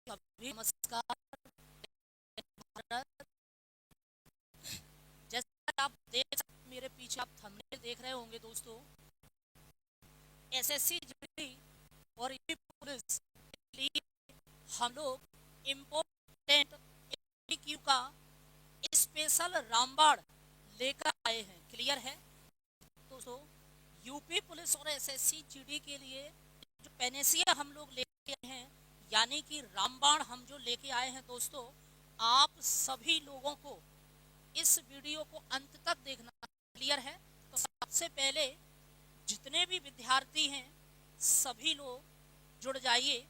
सभी नमस्कार। भारत, जैसा आप देख मेरे पीछे आप थंबनेल देख रहे होंगे दोस्तों, एसएससी जीडी और यूपी पुलिस के लिए हम लोग इम्पोर्टेंट एमसीक्यू का स्पेशल रामबाण लेकर आए हैं। क्लियर है दोस्तों? यूपी पुलिस और एसएससी जीडी के लिए जो पेनेसिया हम लोग लेके आए हैं, यानी कि रामबाण हम जो लेके आए हैं दोस्तों, आप सभी लोगों को इस वीडियो को अंत तक देखना। क्लियर है? तो सबसे पहले जितने भी विद्यार्थी हैं सभी लोग जुड़ जाइए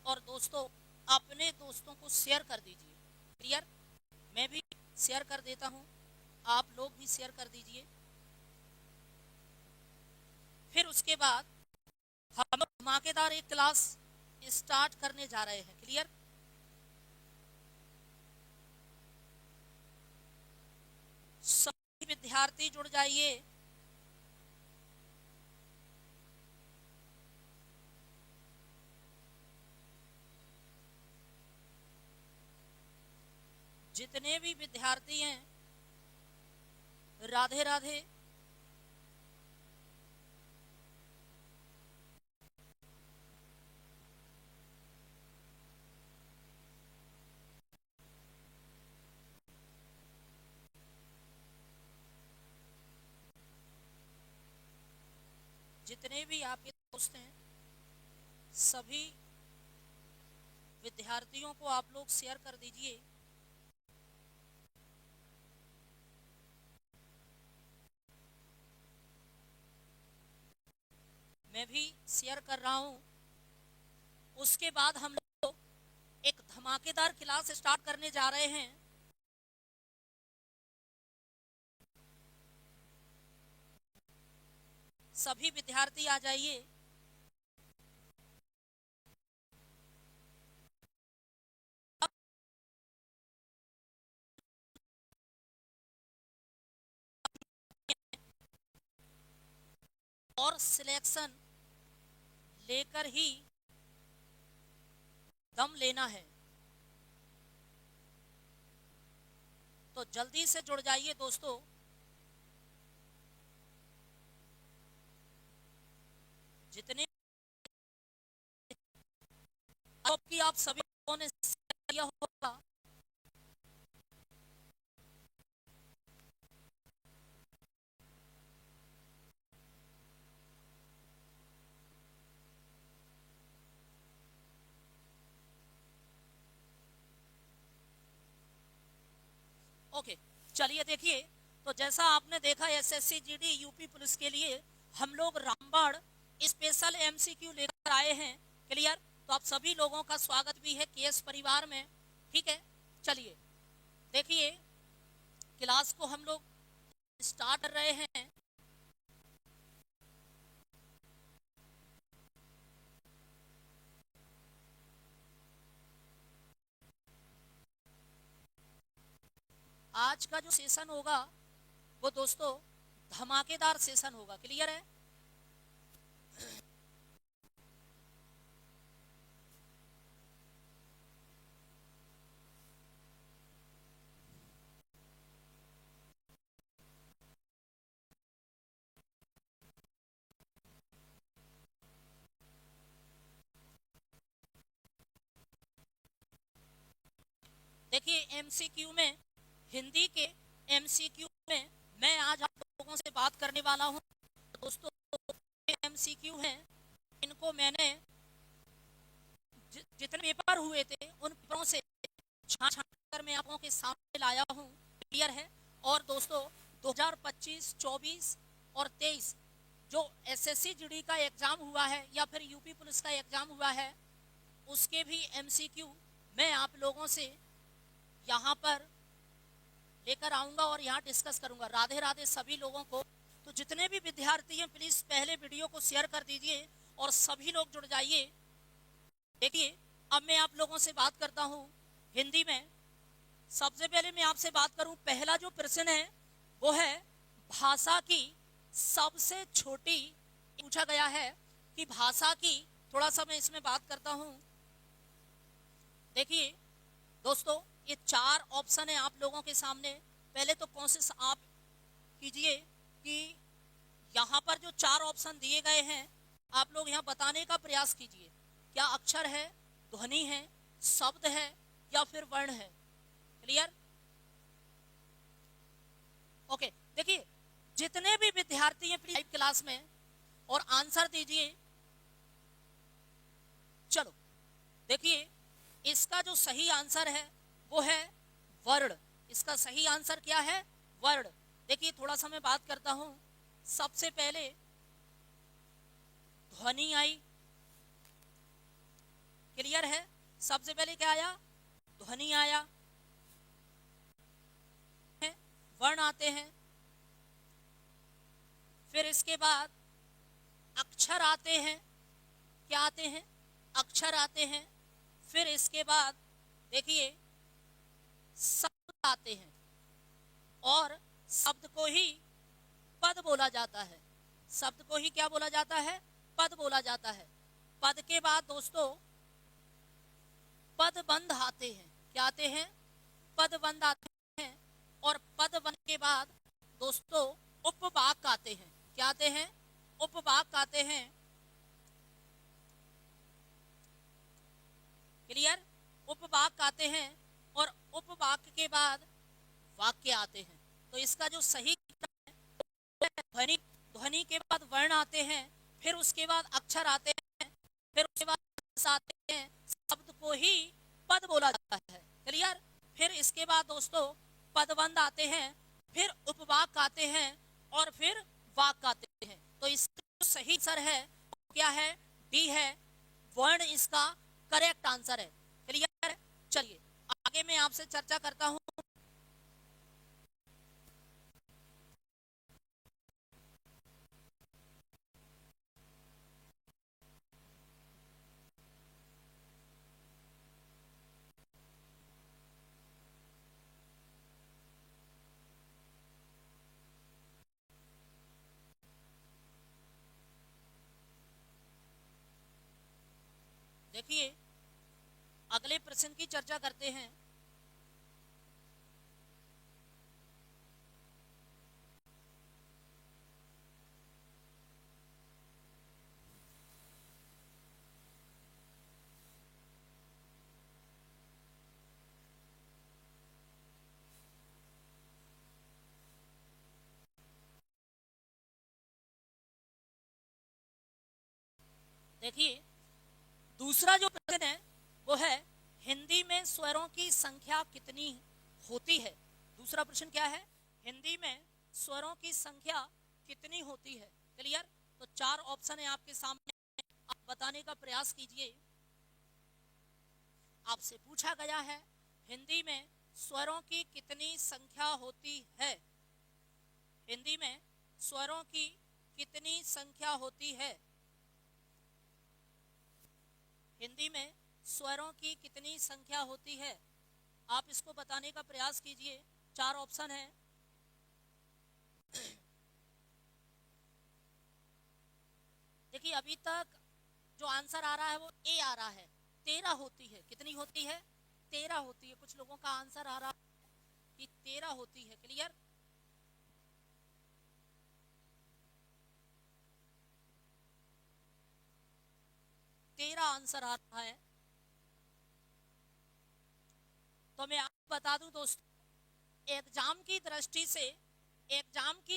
और दोस्तों अपने दोस्तों को शेयर कर दीजिए। क्लियर? मैं भी शेयर कर देता हूं, आप लोग भी शेयर कर दीजिए। फिर उसके बाद हम धमाकेदार एक क्लास स्टार्ट करने जा रहे हैं। क्लियर? सभी विद्यार्थी जुड़ जाइए। जितने भी विद्यार्थी हैं, राधे राधे। जितने भी आपके दोस्त हैं सभी विद्यार्थियों को आप लोग शेयर कर दीजिए। मैं भी शेयर कर रहा हूं। उसके बाद हम लोग एक धमाकेदार क्लास स्टार्ट करने जा रहे हैं। सभी विद्यार्थी आ जाइए। और सिलेक्शन लेकर ही दम लेना है, तो जल्दी से जुड़ जाइए दोस्तों। जितने आपकी आप सभी लोगों ने शेयर किया होगा, ओके। चलिए देखिए, तो जैसा आपने देखा एसएससी जीडी यूपी पुलिस के लिए हम लोग रामबाण स्पेशल एमसीक्यू लेकर आए हैं। क्लियर? तो आप सभी लोगों का स्वागत भी है केएस परिवार में। ठीक है, चलिए देखिए, क्लास को हम लोग स्टार्ट कर रहे हैं। आज का जो सेशन होगा वो दोस्तों धमाकेदार सेशन होगा। क्लियर है? देखिए, एमसीक्यू में, हिंदी के एमसीक्यू में मैं आज आप लोगों से बात करने वाला हूं। दोस्तों एमसीक्यू हैं, इनको मैंने जितने पेपर हुए थे उन पेपरों से छांट छांट कर मैं आप लोगों के सामने लाया हूं। क्लियर है? और दोस्तों 2025, 24 और 23 जो एसएससी जीडी का एग्जाम हुआ है या फिर यूपी पुलिस का एग्जाम हुआ है, उसके भी एमसीक्यू मैं आप लोगों से यहाँ पर लेकर आऊंगा और यहाँ डिस्कस करूंगा। राधे राधे सभी लोगों को। तो जितने भी विद्यार्थी हैं प्लीज पहले वीडियो को शेयर कर दीजिए और सभी लोग जुड़ जाइए। देखिए, अब मैं आप लोगों से बात करता हूँ हिंदी में। सबसे पहले मैं आपसे बात करूं, पहला जो प्रश्न है वो है भाषा की सबसे छोटी, पूछा गया है कि भाषा की, थोड़ा सा मैं इसमें बात करता हूं, देखिए दोस्तों, ये 4 ऑप्शन है आप लोगों के सामने। पहले तो कोशिश आप कीजिए कि यहाँ पर जो 4 ऑप्शन दिए गए हैं, आप लोग यहाँ बताने का प्रयास कीजिए, क्या अक्षर है, ध्वनि है, शब्द है या फिर वर्ण है। क्लियर? ओके, देखिए जितने भी विद्यार्थी हैं प्लीज क्लास में और आंसर दीजिए। चलो देखिए, इसका जो सही आंसर है वो है वर्ण। इसका सही आंसर क्या है? वर्ण। देखिए थोड़ा सा मैं बात करता हूं। सबसे पहले ध्वनि आई। क्लियर है? सबसे पहले क्या आया? ध्वनि आया, वर्ण आते हैं, फिर इसके बाद अक्षर आते हैं। क्या आते हैं? अक्षर आते हैं। फिर इसके बाद देखिए शब्द आते हैं, और शब्द को ही पद बोला जाता है। शब्द को ही क्या बोला जाता है? पद बोला जाता है। पद के बाद दोस्तों पदबंध आते हैं। क्या आते हैं? पदबंध आते हैं। और पदबंध के बाद दोस्तों उपवाक्य आते हैं। क्या आते हैं? उपवाक्य आते हैं। क्लियर? उपवाक्य आते हैं और उपवाक्य के बाद वाक्य आते हैं। तो इसका जो सही ध्वनि, ध्वनि के बाद वर्ण आते हैं, फिर उसके बाद अक्षर आते हैं, फिर उसके बाद आते हैं, शब्द को ही पद बोला जाता है। क्लियर? फिर इसके बाद दोस्तों पदबंध आते हैं, फिर उपवाक्य आते हैं और फिर वाक्य आते हैं। तो इसका सही आंसर है क्या है? डी है, वर्ण इसका करेक्ट आंसर है। क्लियर? चलिए आगे मैं आपसे चर्चा करता हूं। देखिए अगले प्रश्न की चर्चा करते हैं। देखिए दूसरा जो प्रश्न है वो है हिंदी में स्वरों की संख्या कितनी होती है। दूसरा प्रश्न क्या है? हिंदी में स्वरों की संख्या कितनी होती है। क्लियर? तो 4 ऑप्शन है आपके सामने, आप बताने का प्रयास कीजिए। आपसे पूछा गया है हिंदी में स्वरों की कितनी संख्या होती है। हिंदी में स्वरों की कितनी संख्या होती है। हिंदी में स्वरों की कितनी संख्या होती है, आप इसको बताने का प्रयास कीजिए। 4 ऑप्शन है। देखिए अभी तक जो आंसर आ रहा है वो ए आ रहा है। 13 होती है। कितनी होती है? 13 होती है। कुछ लोगों का आंसर आ रहा है कि 13 होती है। क्लियर? तेरह आंसर आ रहा है। तो मैं आपको बता दूं दोस्तों, एग्जाम की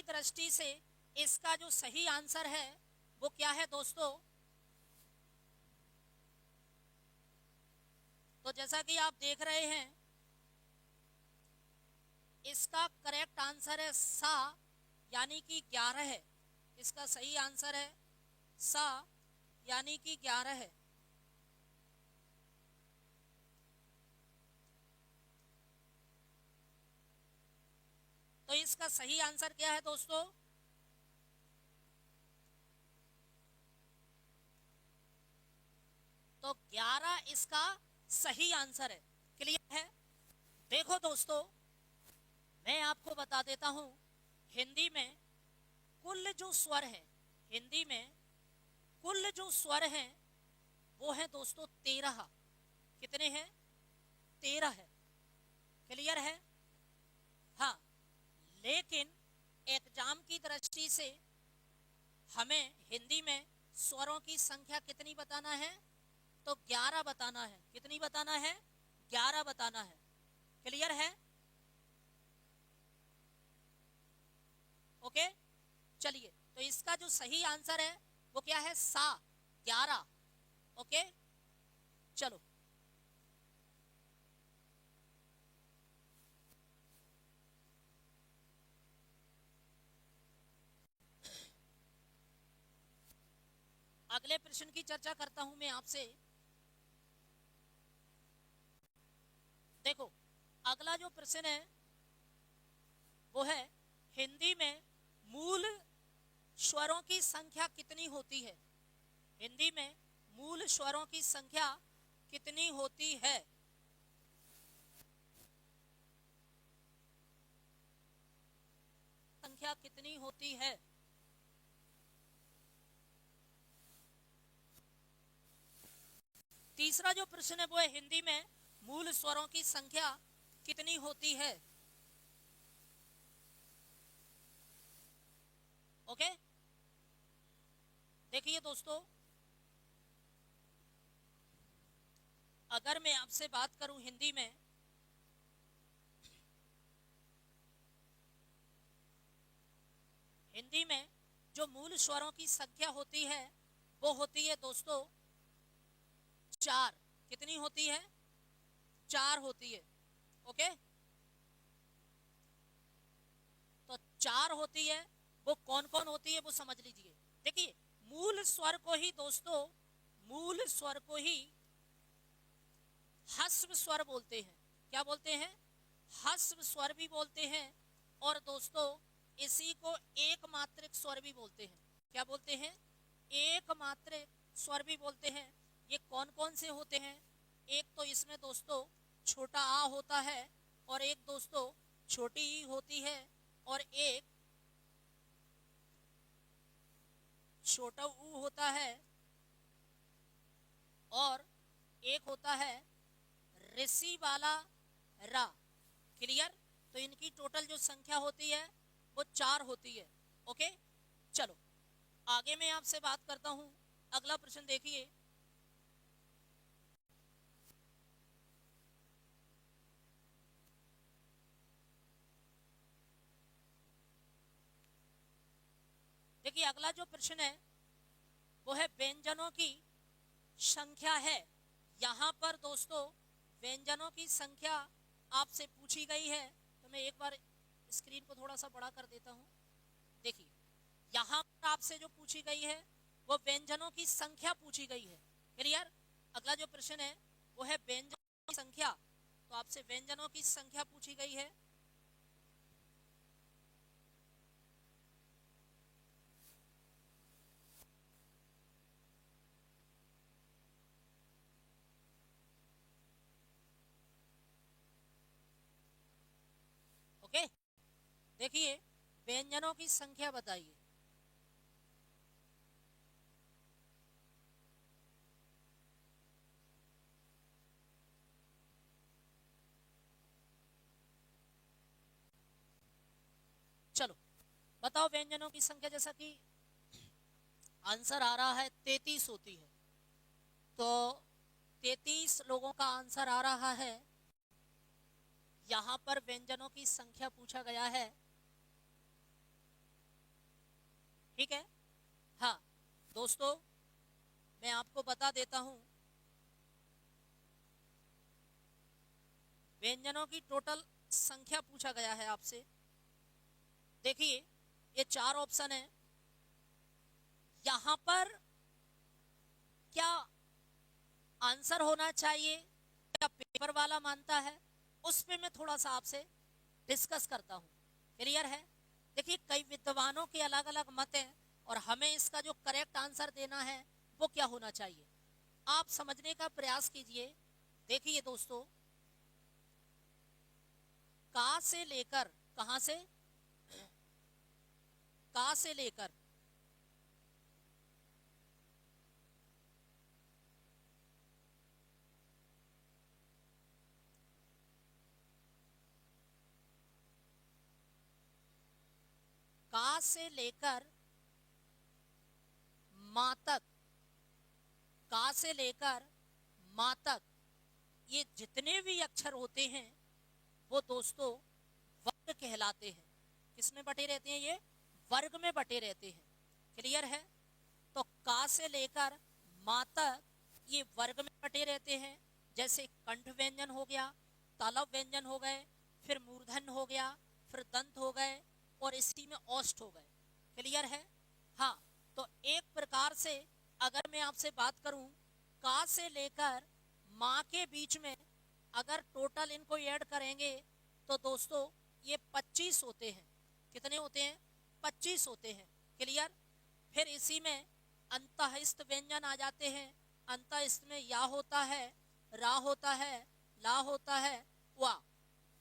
दृष्टि से इसका जो सही आंसर है वो क्या है दोस्तों? तो जैसा कि आप देख रहे हैं इसका करेक्ट आंसर है सा, यानी कि 11 है। इसका सही आंसर है सा, यानी कि 11 है। तो इसका सही आंसर क्या है दोस्तों? तो 11 इसका सही आंसर है। क्लियर है? देखो दोस्तों, मैं आपको बता देता हूं, हिंदी में कुल जो स्वर है, हिंदी में कुल जो स्वर हैं वो है दोस्तों 13। कितने हैं? 13 है। क्लियर है? हाँ, लेकिन एग्जाम की दृष्टि से हमें हिंदी में स्वरों की संख्या कितनी बताना है? तो 11 बताना है। कितनी बताना है? 11 बताना है। क्लियर है? ओके, चलिए, तो इसका जो सही आंसर है वो क्या है? 11। ओके, चलो। अगले प्रश्न की चर्चा करता हूं मैं आपसे। देखो, अगला जो प्रश्न है वो है हिंदी में मूल स्वरों की संख्या कितनी होती है? हिंदी में मूल स्वरों की संख्या कितनी होती है? संख्या कितनी होती है? तीसरा जो प्रश्न है वो है हिंदी में मूल स्वरों की संख्या कितनी होती है? ओके, देखिए दोस्तों, अगर मैं आपसे बात करूं हिंदी में, हिंदी में जो मूल स्वरों की संख्या होती है वो होती है दोस्तों 4। कितनी होती है? 4 होती है। ओके, तो 4 होती है। वो कौन कौन होती है वो समझ लीजिए। देखिए, मूल स्वर को ही दोस्तों, मूल स्वर को ही ह्रस्व स्वर बोलते हैं। क्या बोलते हैं? ह्रस्व स्वर भी बोलते हैं। और दोस्तों, इसी को एक मात्रिक स्वर भी बोलते हैं। क्या बोलते हैं? एक मात्रिक स्वर भी बोलते हैं। ये कौन कौन से होते हैं? एक तो इसमें दोस्तों छोटा आ होता है, और एक दोस्तों छोटी ई होती है, और एक छोटा ऊ होता है, और एक होता है ऋषि वाला रा। क्लियर? तो इनकी टोटल जो संख्या होती है वो 4 होती है। ओके, चलो आगे मैं आपसे बात करता हूं। अगला प्रश्न देखिए। देखिए, अगला जो प्रश्न है वो है व्यंजनों की संख्या है। यहां पर दोस्तों व्यंजनों की संख्या आपसे पूछी गई है। तो मैं एक बार स्क्रीन को थोड़ा सा बड़ा कर देता हूं। देखिए, यहां पर आपसे जो पूछी गई है वो व्यंजनों की संख्या पूछी गई है। क्लियर? अगला जो प्रश्न है वो है व्यंजनों की संख्या। तो आपसे व्यंजनों की संख्या पूछी गई है। ओके, देखिए, व्यंजनों की संख्या बताइए। चलो बताओ व्यंजनों की संख्या। जैसा कि आंसर आ रहा है 33 होती है, तो 33 लोगों का आंसर आ रहा है। यहां पर व्यंजनों की संख्या पूछा गया है। ठीक है? हाँ दोस्तों, मैं आपको बता देता हूं, व्यंजनों की टोटल संख्या पूछा गया है आपसे। देखिए, ये 4 ऑप्शन है। यहां पर क्या आंसर होना चाहिए या पेपर वाला मानता है, उस पे मैं थोड़ा सा आपसे डिस्कस करता हूं। क्लियर है? देखिए, कई विद्वानों के अलग अलग मत हैं, और हमें इसका जो करेक्ट आंसर देना है वो क्या होना चाहिए, आप समझने का प्रयास कीजिए। देखिए दोस्तों, का से लेकर, कहां से? का से लेकर का से लेकर मा तक, का से लेकर मा तक ये जितने भी अक्षर होते हैं वो दोस्तों वर्ग कहलाते हैं। किसमें बटे रहते हैं? ये वर्ग में बटे रहते हैं। क्लियर है? तो का से लेकर मा तक ये वर्ग में बटे रहते हैं। जैसे कंठ व्यंजन हो गया, तालव व्यंजन हो गए, फिर मूर्धन हो गया, फिर दंत हो गए और इसी में औष्ठ हो गए। क्लियर है? हाँ, तो एक प्रकार से अगर मैं आपसे बात करूं का से लेकर माँ के बीच में अगर टोटल इनको ऐड करेंगे तो दोस्तों ये 25 होते हैं। कितने होते हैं? 25 होते हैं। क्लियर? फिर इसी में अंतःस्थ व्यंजन आ जाते हैं। अंतःस्थ में या होता है, रा होता है, ला होता है, वा।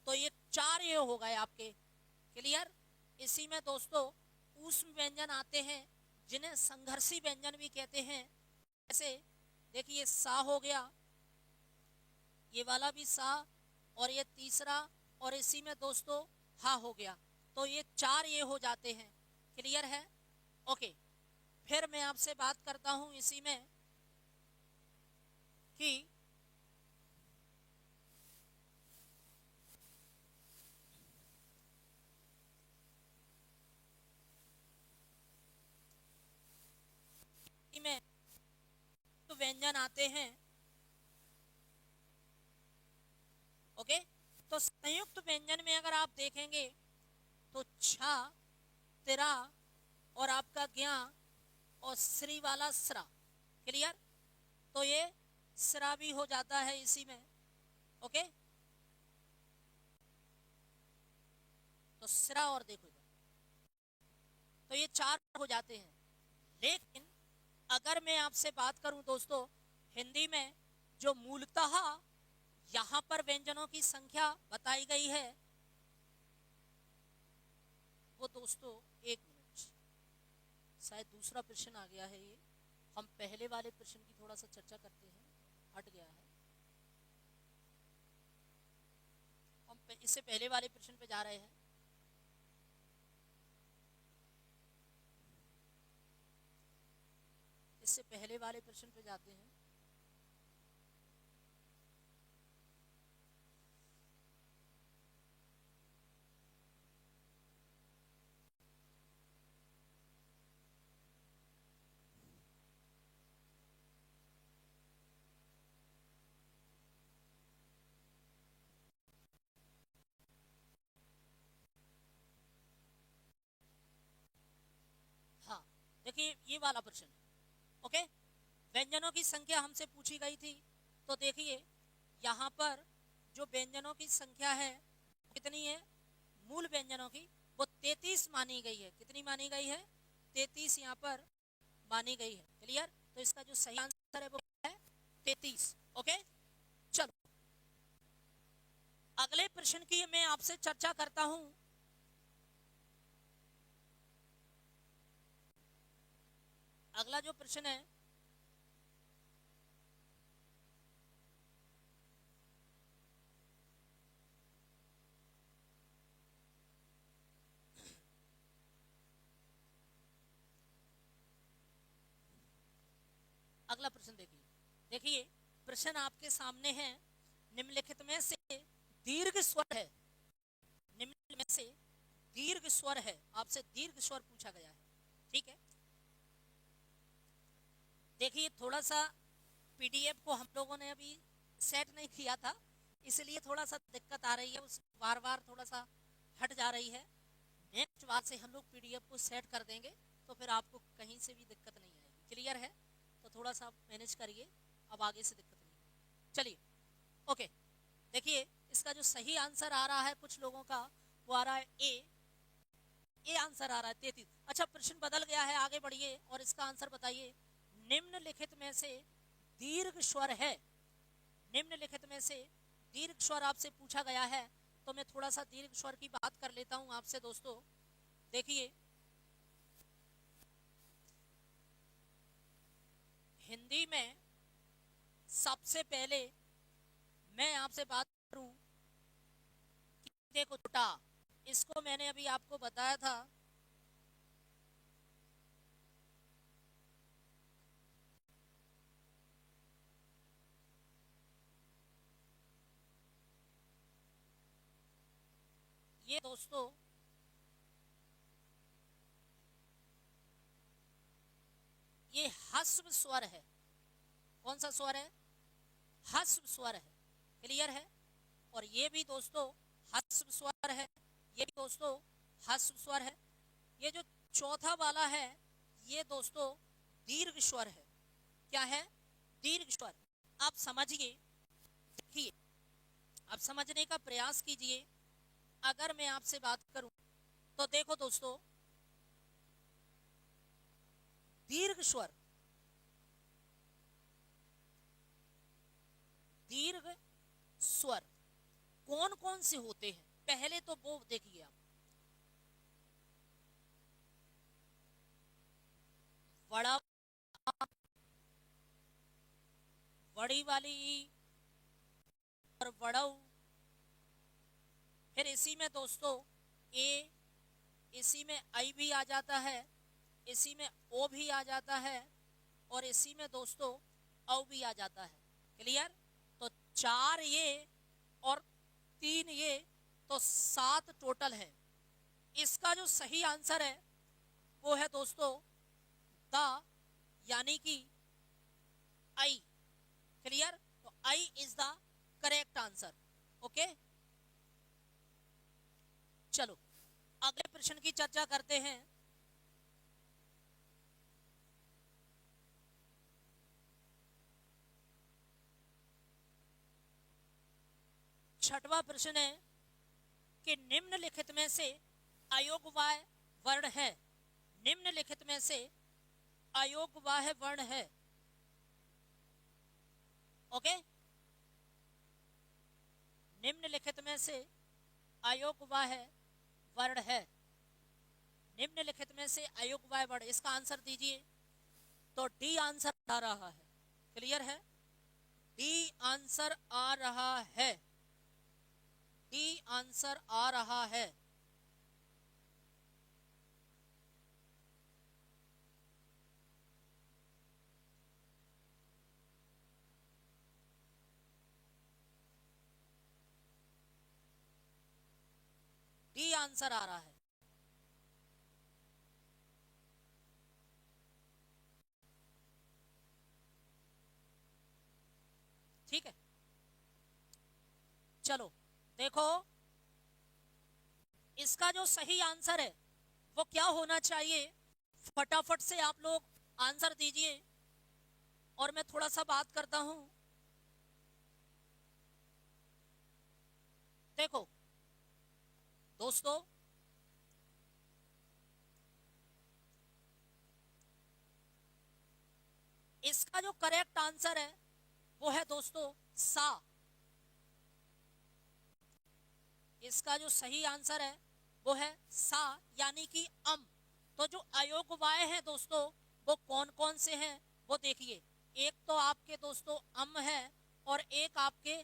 तो ये 4 ये हो गए आपके। क्लियर? इसी में दोस्तों ऊष्म व्यंजन आते हैं जिन्हें संघर्षी व्यंजन भी कहते हैं। जैसे देखिए सा हो गया, ये वाला भी सा, और ये तीसरा, और इसी में दोस्तों हा हो गया। तो ये 4 ये हो जाते हैं। क्लियर है? ओके, फिर मैं आपसे बात करता हूं इसी में कि में तो व्यंजन आते हैं। ओके, तो संयुक्त व्यंजन में अगर आप देखेंगे तो छा, तिरा और आपका ज्ञा और श्री वाला स्रा। क्लियर? तो ये स्रा भी हो जाता है इसी में। ओके, तो स्रा और देखो तो ये 4 हो जाते हैं। लेकिन अगर मैं आपसे बात करूं दोस्तों हिंदी में जो मूलतः यहां पर व्यंजनों की संख्या बताई गई है वो दोस्तों, एक मिनट, शायद दूसरा प्रश्न आ गया है। ये हम पहले वाले प्रश्न की थोड़ा सा चर्चा करते हैं, हट गया है। हम इससे पहले वाले प्रश्न पे जा रहे हैं। इससे पहले वाले प्रश्न पे जाते हैं। हाँ, देखिए ये वाला प्रश्न। ओके, व्यंजनों की संख्या हमसे पूछी गई थी। तो देखिए यहाँ पर जो व्यंजनों की संख्या है कितनी है? मूल व्यंजनों की वो 33 मानी गई है। कितनी मानी गई है? 33 यहाँ पर मानी गई है। क्लियर? तो इसका जो सही आंसर है वो है 33। ओके, चलो अगले प्रश्न की मैं आपसे चर्चा करता हूं। अगला जो प्रश्न है अगला प्रश्न देखिए। देखिए प्रश्न आपके सामने है, निम्नलिखित में से दीर्घ स्वर है, निम्नलिखित में से दीर्घ स्वर है, आपसे दीर्घ स्वर पूछा गया है। ठीक है, देखिए थोड़ा सा पीडीएफ को हम लोगों ने अभी सेट नहीं किया था, इसलिए थोड़ा सा दिक्कत आ रही है, उस बार बार थोड़ा सा हट जा रही है। नेक्स्ट बार से हम लोग पीडीएफ को सेट कर देंगे तो फिर आपको कहीं से भी दिक्कत नहीं आएगी। क्लियर है? तो थोड़ा सा मैनेज करिए, अब आगे से दिक्कत नहीं। चलिए ओके, देखिए इसका जो सही आंसर आ रहा है कुछ लोगों का वो आ रहा है ए आंसर आ रहा है 33। अच्छा प्रश्न बदल गया है, आगे बढ़िए और इसका आंसर बताइए। निम्नलिखित में से दीर्घ स्वर है, निम्नलिखित में से दीर्घ स्वर आपसे पूछा गया है। तो मैं थोड़ा सा दीर्घ स्वर की बात कर लेता हूं आपसे दोस्तों। देखिए हिंदी में सबसे पहले मैं आपसे बात करूं कि देखो टा, इसको मैंने अभी आपको बताया था ये दोस्तों ये ह्रस्व स्वर है। कौन सा स्वर है? ह्रस्व स्वर है। क्लियर है? और ये भी दोस्तों ह्रस्व स्वर है, ये भी दोस्तों ह्रस्व स्वर है। ये जो चौथा वाला है ये दोस्तों दीर्घ स्वर है। क्या है? दीर्घ स्वर। आप समझिए, देखिए, आप समझने का प्रयास कीजिए। अगर मैं आपसे बात करूं तो देखो दोस्तों, दीर्घ स्वर, दीर्घ स्वर कौन कौन से होते हैं? पहले तो वो देखिए आप, बड़ा, बड़ी वाली ई और बड़ऊ, फिर इसी में दोस्तों ए, इसी में आई भी आ जाता है, इसी में ओ भी आ जाता है, और इसी में दोस्तों औ भी आ जाता है। क्लियर? तो 4 ये और 3 ये, तो 7 टोटल है। इसका जो सही आंसर है वो है दोस्तों द, यानी कि आई। क्लियर? तो I is the correct answer. Okay, चलो अगले प्रश्न की चर्चा करते हैं। छठवां प्रश्न है कि निम्नलिखित में से अयोग्यवाह वर्ण है। निम्नलिखित में से अयोग्यवाह वर्ण है। ओके, निम्नलिखित में से अयोग्यवाह वर्ण है। निम्नलिखित में से अयोग्यवाह वर्ण, इसका आंसर दीजिए। तो डी आंसर आ रहा है। क्लियर है? डी आंसर आ रहा है। डी आंसर आ रहा है। डी आंसर आ रहा है। ठीक है, चलो देखो, इसका जो सही आंसर है वो क्या होना चाहिए, फटाफट से आप लोग आंसर दीजिए और मैं थोड़ा सा बात करता हूं। देखो दोस्तों, इसका जो करेक्ट आंसर है वो है दोस्तों सा। इसका जो सही आंसर है वो है सा, यानी कि अम। तो जो अयोग्यवाह हैं दोस्तों वो कौन कौन से हैं वो देखिए। एक तो आपके दोस्तों अम है और एक आपके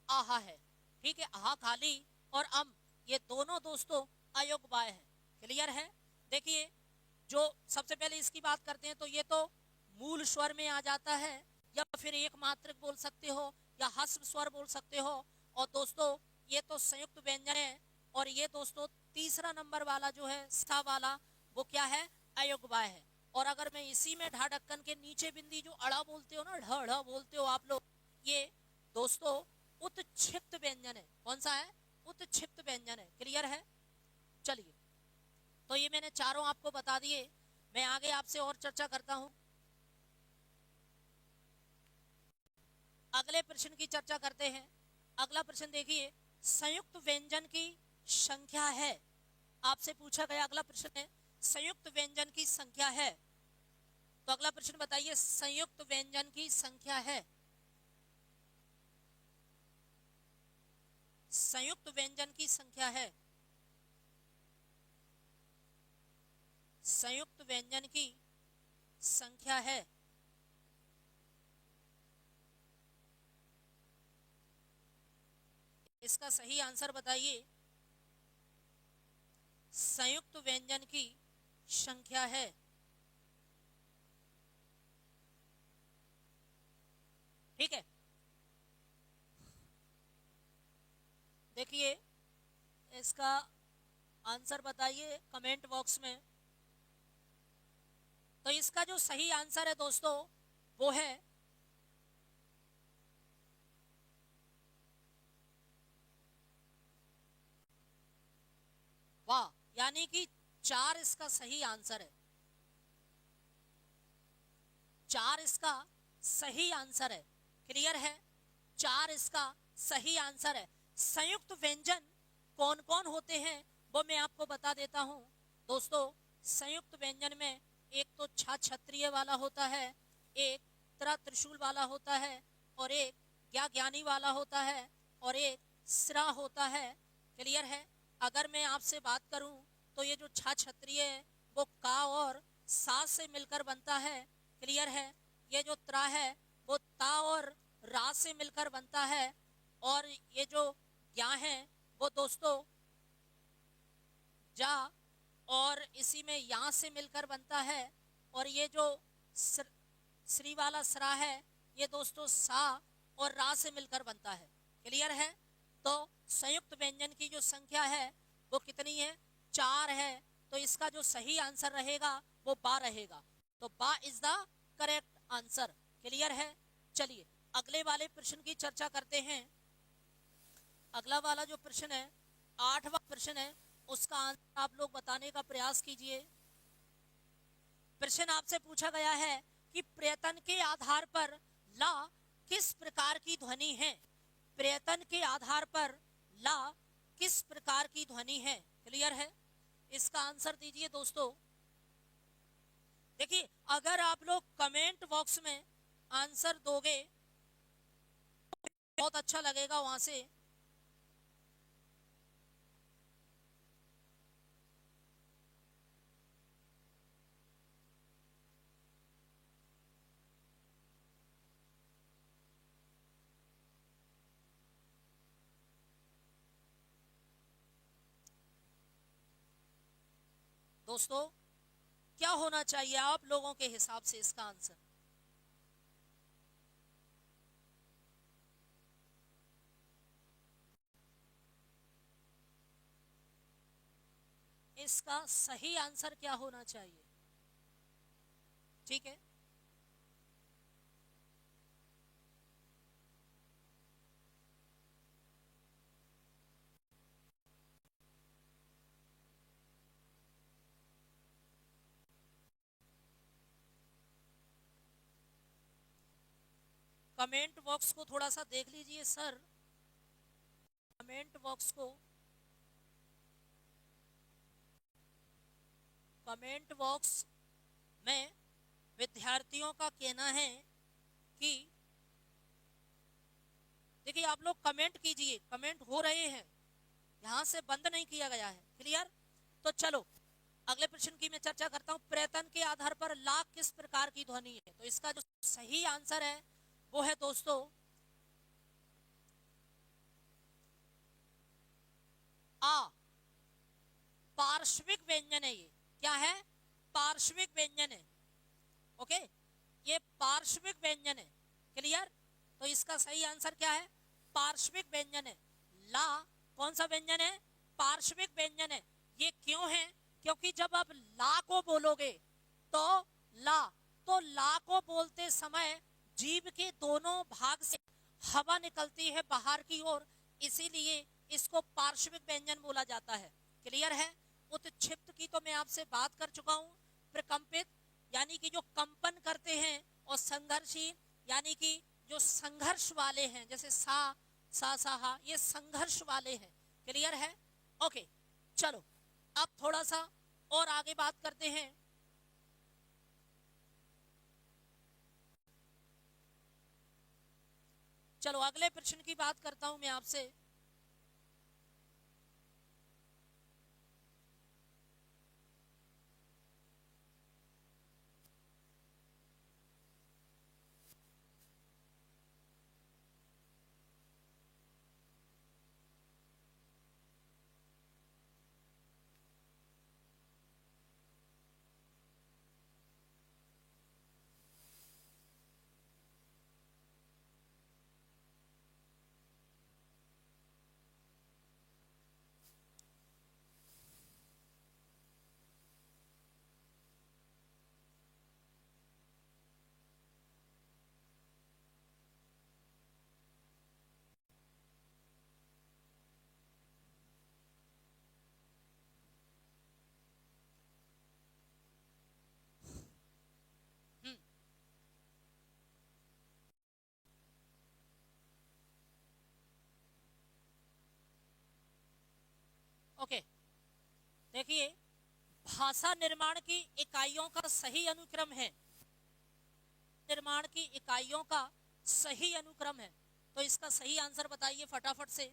आहा है। ठीक है, आहा खाली और अम, ये दोनों दोस्तों अयोग्यवाह है। क्लियर है? देखिए, जो सबसे पहले इसकी बात करते हैं तो ये तो मूल स्वर में आ जाता है, या फिर एक मात्रक बोल सकते हो या ह्रस्व स्वर बोल सकते हो। और दोस्तों ये तो संयुक्त व्यंजन है। और ये दोस्तों तीसरा नंबर वाला जो है सा वाला, वो क्या है? अयोग्यवाह है। और अगर मैं इसी में ढा ढक्कन के नीचे बिंदी जो अड़ा बोलते हो ना, ढ ढ बोलते हो आप लोग, ये दोस्तों उत्क्षिप्त व्यंजन है। कौन सा है? उत्क्षिप्त व्यंजन है। क्लियर है? चलिए, तो ये मैंने चारों आपको बता दिए। मैं आगे आपसे और चर्चा करता हूं। अगले प्रश्न की चर्चा करते हैं। अगला प्रश्न देखिए, संयुक्त व्यंजन की संख्या है। आपसे पूछा गया अगला प्रश्न है संयुक्त व्यंजन की संख्या है। तो अगला प्रश्न बताइए, संयुक्त व्यंजन की संख्या है। संयुक्त व्यंजन की संख्या है। संयुक्त व्यंजन की संख्या है। इसका सही आंसर बताइए। संयुक्त व्यंजन की संख्या है। ठीक है, देखिए इसका आंसर बताइए कमेंट बॉक्स में। तो इसका जो सही आंसर है दोस्तों वो है वाह, यानी कि 4 इसका सही आंसर है। 4 इसका सही आंसर है। क्लियर है? 4 इसका सही आंसर है। संयुक्त व्यंजन कौन कौन होते हैं वो मैं आपको बता देता हूं दोस्तों। संयुक्त व्यंजन में एक तो छा क्षत्रिय वाला होता है, एक त्रा त्रिशूल वाला होता है, और एक ज्ञा ज्ञानी वाला होता है, और एक स्रा होता है। क्लियर है? अगर मैं आपसे बात करूं तो ये जो छा क्षत्रिय है वो का और सा से मिलकर बनता है। क्लियर है? ये जो त्रा है वो ता और रा से मिलकर बनता है, और ये जो ज्ञा है वो दोस्तों जा और इसी में यहाँ से मिलकर बनता है, और ये जो श्री वाला सरा है ये दोस्तों सा और रा से मिलकर बनता है। क्लियर है? तो संयुक्त व्यंजन की जो संख्या है वो कितनी है? 4 है। तो इसका जो सही आंसर रहेगा वो बा रहेगा। तो बा is the correct answer. Clear है? चलिए अगले वाले प्रश्न की चर्चा करते हैं। अगला वाला जो प्रश्न है 8वां प्रश्न है, उसका आंसर आप लोग बताने का प्रयास कीजिए। प्रश्न आपसे पूछा गया है कि प्रयत्न के आधार पर ला किस प्रकार की ध्वनि है? प्रयत्न के आधार पर ला किस प्रकार की ध्वनि है? क्लियर है? इसका आंसर दीजिए दोस्तों। देखिए अगर आप लोग कमेंट बॉक्स में आंसर दोगे बहुत अच्छा लगेगा वहां से। दोस्तों क्या होना चाहिए आप लोगों के हिसाब से इसका आंसर? इसका सही आंसर क्या होना चाहिए? ठीक है, कमेंट बॉक्स को थोड़ा सा देख लीजिए सर। कमेंट बॉक्स को, कमेंट बॉक्स में विद्यार्थियों का कहना है कि देखिए आप लोग कमेंट कीजिए, कमेंट हो रहे हैं, यहां से बंद नहीं किया गया है। क्लियर? तो चलो अगले प्रश्न की मैं चर्चा करता हूं। प्रयत्न के आधार पर ला किस प्रकार की ध्वनि है? तो इसका जो सही आंसर है वो है दोस्तों आ। पार्श्विक व्यंजन है ये। क्या है? पार्श्विक व्यंजन है। ओके, ये पार्श्विक व्यंजन है। क्लियर? तो इसका सही आंसर क्या है? पार्श्विक व्यंजन है। ला कौन सा व्यंजन है? पार्श्विक व्यंजन है। ये क्यों है? क्योंकि जब आप ला को बोलोगे तो ला, तो ला को बोलते समय जीभ के दोनों भाग से हवा निकलती है बाहर की ओर, इसीलिए इसको पार्श्विक व्यंजन बोला जाता है। क्लियर है? उत्क्षिप्त की तो मैं आपसे बात कर चुका हूं। प्रकंपित यानी कि जो कंपन करते हैं, और संघर्षी यानी कि जो संघर्ष वाले हैं, जैसे सा सा सा हा, ये संघर्ष वाले हैं। क्लियर है? ओके, चलो अब थोड़ा सा और आगे बात करते हैं। चलो अगले प्रश्न की बात करता हूं मैं आपसे। देखिए, भाषा निर्माण की इकाइयों का सही अनुक्रम है, निर्माण की इकाइयों का सही अनुक्रम है। तो इसका सही आंसर बताइए फटाफट से।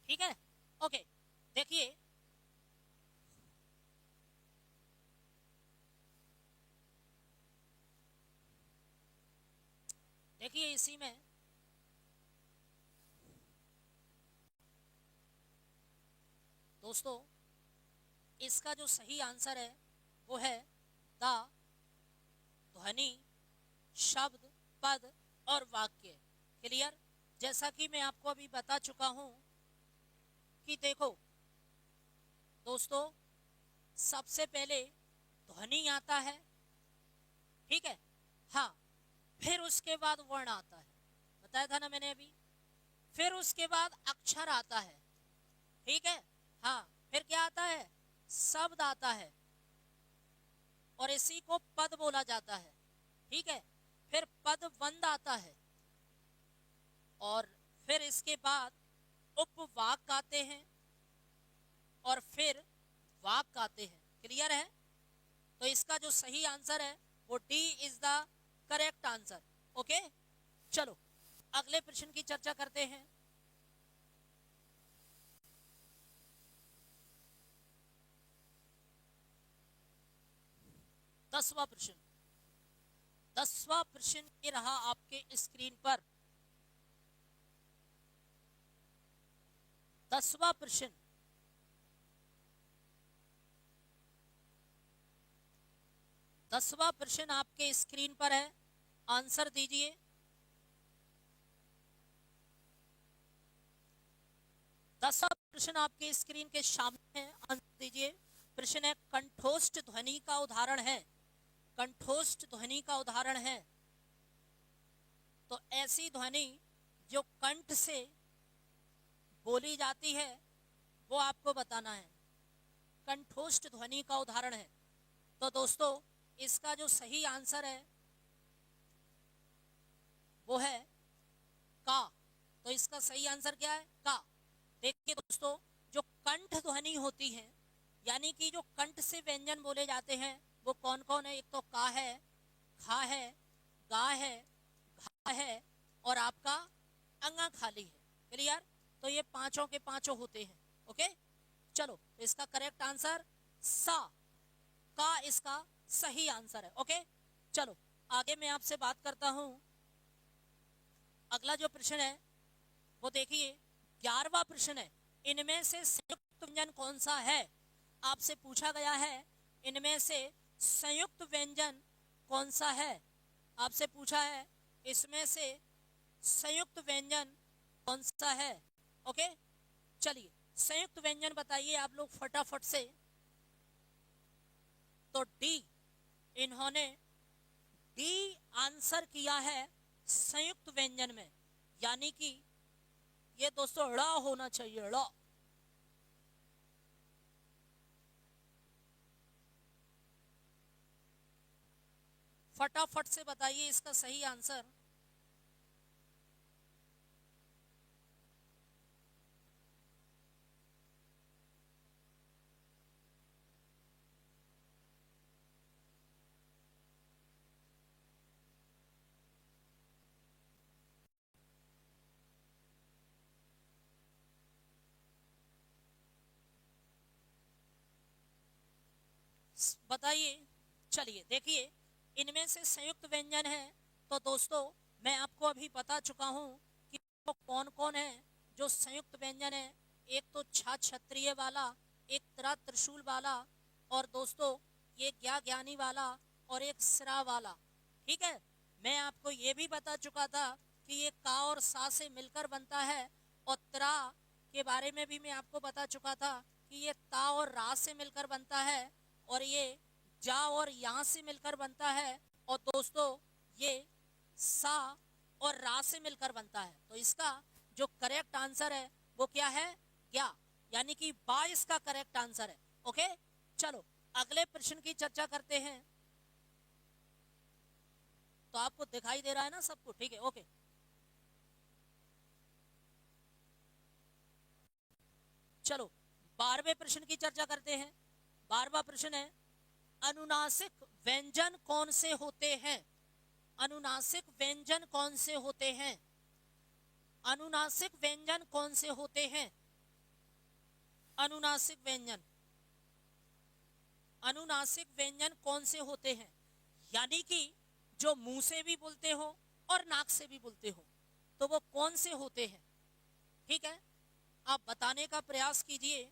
ठीक है, ओके। देखिए, देखिए इसी में दोस्तों, इसका जो सही आंसर है वो है द, ध्वनि, शब्द, पद और वाक्य। क्लियर? जैसा कि मैं आपको अभी बता चुका हूं कि देखो दोस्तों, सबसे पहले ध्वनि आता है, ठीक है, हाँ, फिर उसके बाद वर्ण आता है, बताया था ना मैंने अभी। फिर उसके बाद अक्षर आता है, ठीक है, हाँ, फिर क्या आता है? शब्द आता है, और इसी को पद बोला जाता है, ठीक है। फिर पदबंध आता है, और फिर इसके बाद उपवाक आते हैं, और फिर वाक आते हैं। क्लियर है? तो इसका जो सही आंसर है वो D is the correct answer. Okay, चलो अगले प्रश्न की चर्चा करते हैं। दसवां प्रश्न, दसवां प्रश्न ये रहा आपके स्क्रीन पर। दसवां प्रश्न, दसवां प्रश्न आपके स्क्रीन पर है, आंसर दीजिए। दसवां प्रश्न आपके स्क्रीन के सामने है, आंसर दीजिए। प्रश्न है, कंठोष्ठ ध्वनि का उदाहरण है, कंठोष्ठ ध्वनि का उदाहरण है। तो ऐसी ध्वनि जो कंठ से बोली जाती है वो आपको बताना है, कंठोष्ठ ध्वनि का उदाहरण है। तो दोस्तों, इसका जो सही आंसर है वो है का। तो इसका सही आंसर क्या है? का। देखिए दोस्तों, जो कंठ ध्वनि होती है, यानी कि जो कंठ से व्यंजन बोले जाते हैं, वो कौन कौन है? एक तो का है, खा है, गा है, घा है, और आपका अंगा खाली है। क्लियर? तो ये पांचों के पांचों होते हैं। ओके, चलो इसका करेक्ट आंसर सा, का इसका सही आंसर है। ओके, चलो आगे मैं आपसे बात करता हूं। अगला जो प्रश्न है वो देखिए, 11वां प्रश्न है, इनमें से संयुक्त व्यंजन कौन सा है? आपसे पूछा गया है, इनमें से संयुक्त व्यंजन कौन सा है? आपसे पूछा है, इसमें से संयुक्त व्यंजन कौन सा है? ओके, चलिए संयुक्त व्यंजन बताइए आप लोग फटाफट से। तो डी, इन्होंने डी आंसर किया है संयुक्त व्यंजन में, यानी कि ये दोस्तों ड़ होना चाहिए, ड़। फटाफट से बताइए इसका सही आंसर। बताइए। चलिए देखिए, इनमें से संयुक्त व्यंजन है, तो दोस्तों मैं आपको अभी बता चुका हूं कि वो कौन कौन है जो संयुक्त व्यंजन है। एक तो छा क्षत्रिय वाला, एक त्रा त्रिशूल वाला, और दोस्तों ये ज्ञा ज्ञानी वाला, और एक सिरा वाला। ठीक है, मैं आपको ये भी बता चुका था कि ये का और सा से मिलकर बनता है, और त्रा के बारे में भी मैं आपको बता चुका था कि ये ता और रा से मिलकर बनता है, और ये जा और या से मिलकर बनता है, और दोस्तों ये सा और रा से मिलकर बनता है। तो इसका जो करेक्ट आंसर है वो क्या है? क्या, यानी कि 22 का करेक्ट आंसर है। ओके, चलो अगले प्रश्न की चर्चा करते हैं। तो आपको दिखाई दे रहा है ना सबको? ठीक है, ओके। चलो 12वें प्रश्न की चर्चा करते हैं। 12वां प्रश्न है, अनुनासिक व्यंजन कौन से होते हैं? अनुनासिक व्यंजन कौन से होते हैं? अनुनासिक व्यंजन कौन से होते हैं? अनुनासिक व्यंजन, अनुनासिक व्यंजन कौन से होते हैं? यानी कि जो मुंह से भी बोलते हो और नाक से भी बोलते हो, तो वो कौन से होते हैं? ठीक है, आप बताने का प्रयास कीजिए।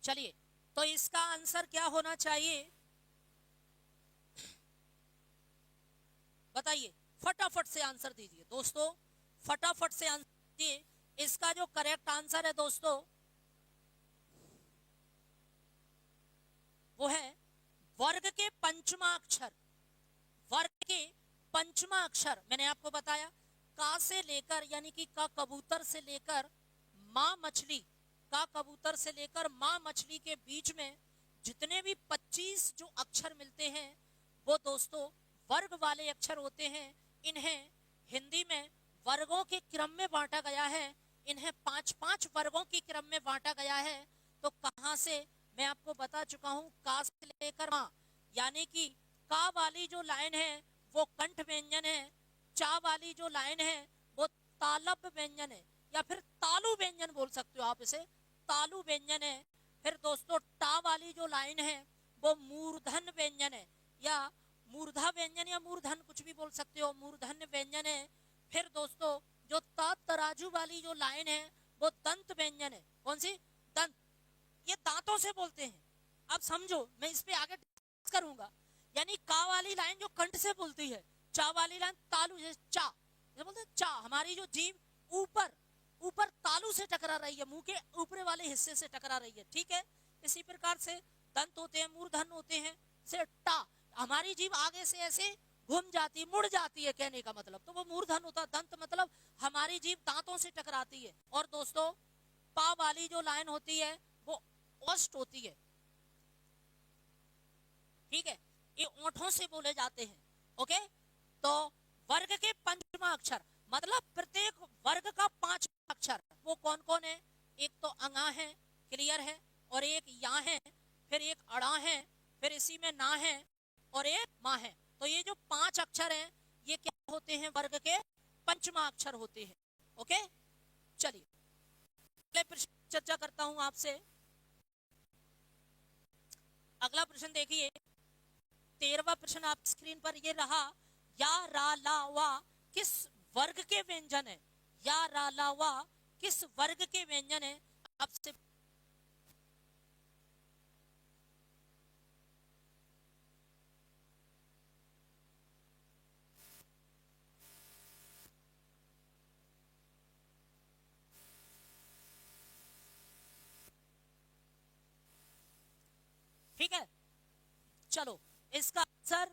चलिए, तो इसका आंसर क्या होना चाहिए? बताइए, फटाफट से आंसर दीजिए दोस्तों, फटाफट से आंसर दीजिए। इसका जो करेक्ट आंसर है दोस्तों वो है वर्ग के पंचमा अक्षर। वर्ग के पंचमा अक्षर मैंने आपको बताया, का से लेकर, यानी कि का कबूतर से लेकर मां मछली, का कबूतर से लेकर मां मछली के बीच में जितने भी 25 जो अक्षर मिलते हैं वो दोस्तों वर्ग वाले अक्षर होते हैं। इन्हें हिंदी में वर्गों के क्रम में बांटा गया है। इन्हें 5-5 वर्गों के क्रम में बांटा गया है। तो कहां से? मैं आपको बता चुका हूं, का से लेकर मां, यानी कि का वाली जो लाइन है वो कंठ व्यंजन है, चा वाली जो लाइन है वो तालब व्यंजन है, या फिर तालु व्यंजन बोल सकते हो आप इसे, तालु व्यंजन है। फिर दोस्तों टा वाली जो लाइन है वो मूर्धन व्यंजन है, या मूर्धा व्यंजन या मूर्धन कुछ भी बोल सकते हो, मूर्धन व्यंजन है। फिर दोस्तों जो ता तराजू वाली जो लाइन है वो दंत व्यंजन है। कौन सी? दंत, ये दांतों से बोलते हैं। अब समझो, मैं इस पे आगे डिस्कस करूंगा। यानी का वाली लाइन जो कंठ से बोलती है, चा वाली लाइन तालू, जैसे चा, जैसे बोलते हैं चा, हमारी जो जीभ ऊपर ऊपर तालू से टकरा रही है, मुंह के ऊपरी वाले हिस्से से टकरा रही है। ठीक है, इसी प्रकार से दंत होते हैं, मूर्धन होते हैं, से टा, हमारी जीभ आगे से ऐसे घूम जाती, मुड़ जाती है, कहने का मतलब तो वो मूर्धन होता है। दंत मतलब हमारी जीभ दांतों से टकराती है। और दोस्तों पा वाली जो लाइन होती है वो ओष्ठ होती है। ठीक है, ये ओंठों से बोले जाते हैं। ओके, तो वर्ग के पंचमा अक्षर मतलब प्रत्येक वर्ग का 5 अक्षर, वो कौन कौन है? एक तो अंगा है, क्लियर है, और एक या है, फिर एक अड़ा है, फिर इसी में ना है, और एक मां है। तो ये जो 5 अक्षर हैं ये क्या होते हैं? वर्ग के पंचमा अक्षर होते हैं। ओके, चलिए अगले प्रश्न चर्चा करता हूं आपसे। अगला प्रश्न देखिए, 13वां प्रश्न आप स्क्रीन पर ये रहा, या रा ला वा किस वर्ग के व्यंजन है? या रा ला वा किस वर्ग के व्यंजन है? आपसे ठीक है, चलो इसका आंसर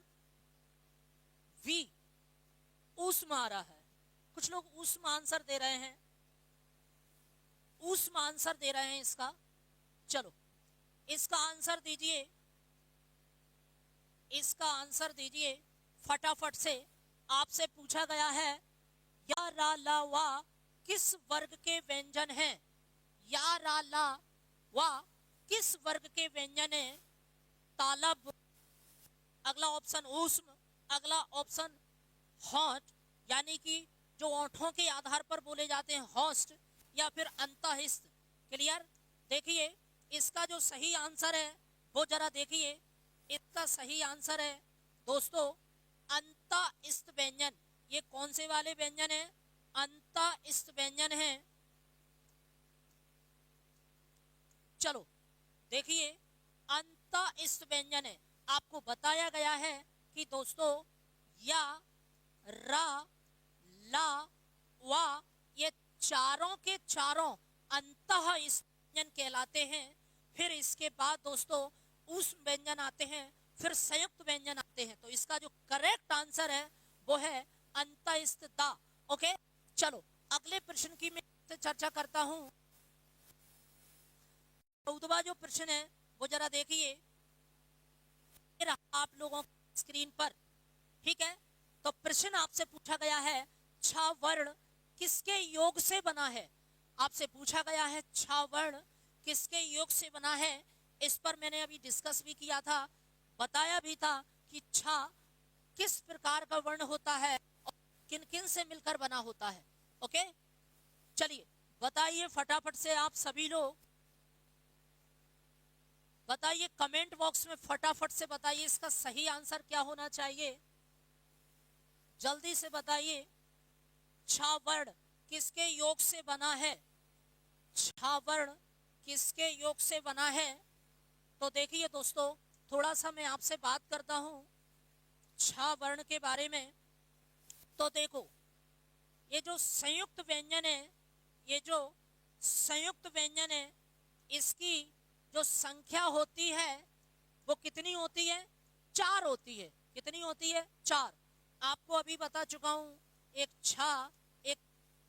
वी ऊष्मा आ रहा है। कुछ लोग ऊष्मा आंसर दे रहे हैं, ऊष्मा आंसर दे रहे हैं इसका। चलो इसका आंसर दीजिए, इसका आंसर दीजिए फटाफट से। आपसे पूछा गया है या रा ला वा किस वर्ग के व्यंजन है? या रा ला वा किस वर्ग के व्यंजन है? तालब, अगला ऑप्शन ऊष्म, अगला ऑप्शन होंठ, यानी कि जो ओंठों के आधार पर बोले जाते हैं होस्ट, या फिर अंतःस्थ। क्लियर? देखिए इसका जो सही आंसर है वो जरा देखिए, इसका सही आंसर है दोस्तों अंतःस्थ व्यंजन। ये कौन से वाले व्यंजन है? अंतःस्थ व्यंजन है। चलो देखिए, अंतःस्थ व्यंजन है। आपको बताया गया है कि दोस्तों या, रा, ला, वा, ये चारों के चारों अंतःस्थ व्यंजन कहलाते हैं। फिर इसके बाद दोस्तों उस व्यंजन आते हैं, फिर संयुक्त व्यंजन आते हैं। तो इसका जो करेक्ट आंसर है वो है अंतःस्थ दा। ओके, चलो अगले प्रश्न की मैं चर्चा करता हूं। 14वां जो प्रश्न है वो जरा देखिए आप लोगों की स्क्रीन पर। ठीक है, तो प्रश्न आपसे पूछा गया है छ वर्ण किसके योग से बना है? आपसे पूछा गया है छ वर्ण किसके योग से बना है? इस पर मैंने अभी डिस्कस भी किया था, बताया भी था कि छ किस प्रकार का वर्ण होता है और किन किन से मिलकर बना होता है। ओके, चलिए बताइए फटाफट से आप सभी लोग, बताइए कमेंट बॉक्स में फटाफट से बताइए इसका सही आंसर क्या होना चाहिए। जल्दी से बताइए छ वर्ण किसके योग से बना है? छ वर्ण किसके योग से बना है? तो देखिए दोस्तों, थोड़ा सा मैं आपसे बात करता हूं छ वर्ण के बारे में। तो देखो, ये जो संयुक्त व्यंजन है, ये जो संयुक्त व्यंजन है, इसकी जो संख्या होती है वो कितनी होती है? 4 होती है। कितनी होती है? 4। आपको अभी बता चुका हूं, एक छा, एक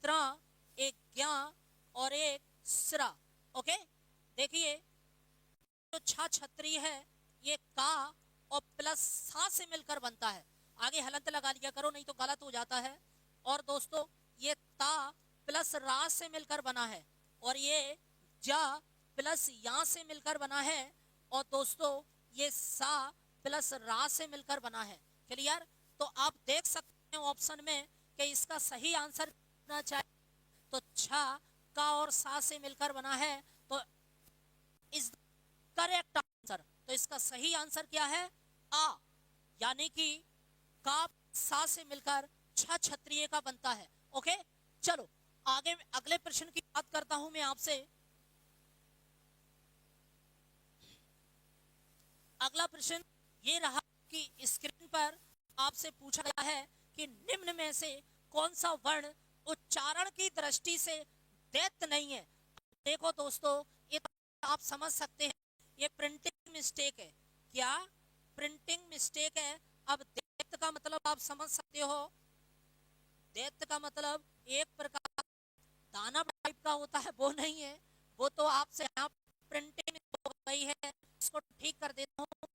त्रा, एक ज्ञा और एक स्रा। ओके, देखिए जो छा छत्री है ये का और प्लस सा से मिलकर बनता है। आगे हलंत लगा लिया करो नहीं तो गलत हो जाता है। और दोस्तों ये ता प्लस रा से मिलकर बना है और ये जा प्लस या से मिलकर बना है और दोस्तों ये सा प्लस रा से मिलकर बना है। क्लियर? तो आप देख सकते हैं ऑप्शन में कि इसका सही आंसर होना चाहिए। तो छा का और सा से मिलकर बना है, तो इस करेक्ट आंसर। तो इसका सही आंसर क्या है? आ, यानी कि का सा से मिलकर छ क्षत्रिय का बनता है। ओके, चलो आगे अगले प्रश्न की बात करता हूं मैं आपसे। अगला प्रश्न ये रहा कि स्क्रीन पर आपसे पूछा गया है कि निम्न में से कौन सा वर्ण उच्चारण की दृष्टि से दैत्य नहीं है? देखो दोस्तों, ये आप समझ सकते हैं ये प्रिंटिंग मिस्टेक है। क्या? प्रिंटिंग मिस्टेक है। अब दैत्य का मतलब आप समझ सकते हो, दैत्य का मतलब एक प्रकार दानव टाइप का होता है, वो नहीं है। वो तो आपसे यहाँ प्रिंटिंग हो गई है, इसको ठीक कर देता हूँ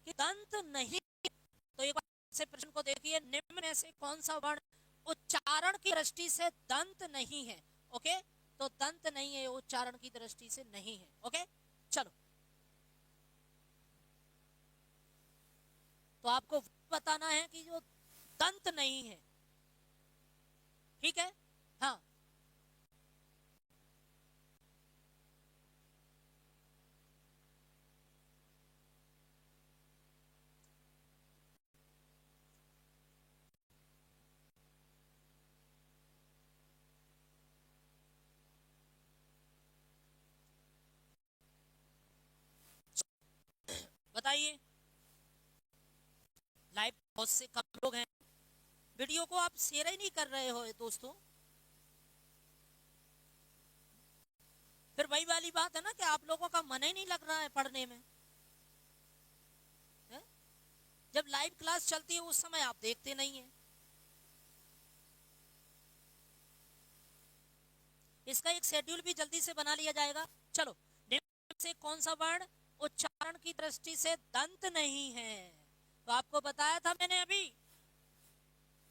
कि दंत नहीं। तो एक बार से प्रश्न को देखिए, निम्न में से कौन सा वर्ण उच्चारण की दृष्टि से दंत नहीं है? ओके, तो दंत नहीं है, उच्चारण की दृष्टि से नहीं है। ओके, चलो तो आपको बताना है कि जो दंत नहीं है। ठीक है, हाँ बताइए। लाइव बहुत से कम लोग हैं, वीडियो को आप शेयर ही नहीं कर रहे हो दोस्तों। फिर वही वाली बात है ना कि आप लोगों का मन ही नहीं लग रहा है पढ़ने में है? जब लाइव क्लास चलती है उस समय आप देखते नहीं है। इसका एक शेड्यूल भी जल्दी से बना लिया जाएगा। चलो, निम्न से कौन सा वर्ण उच्चारण की दृष्टि से दंत नहीं है? तो आपको बताया था मैंने अभी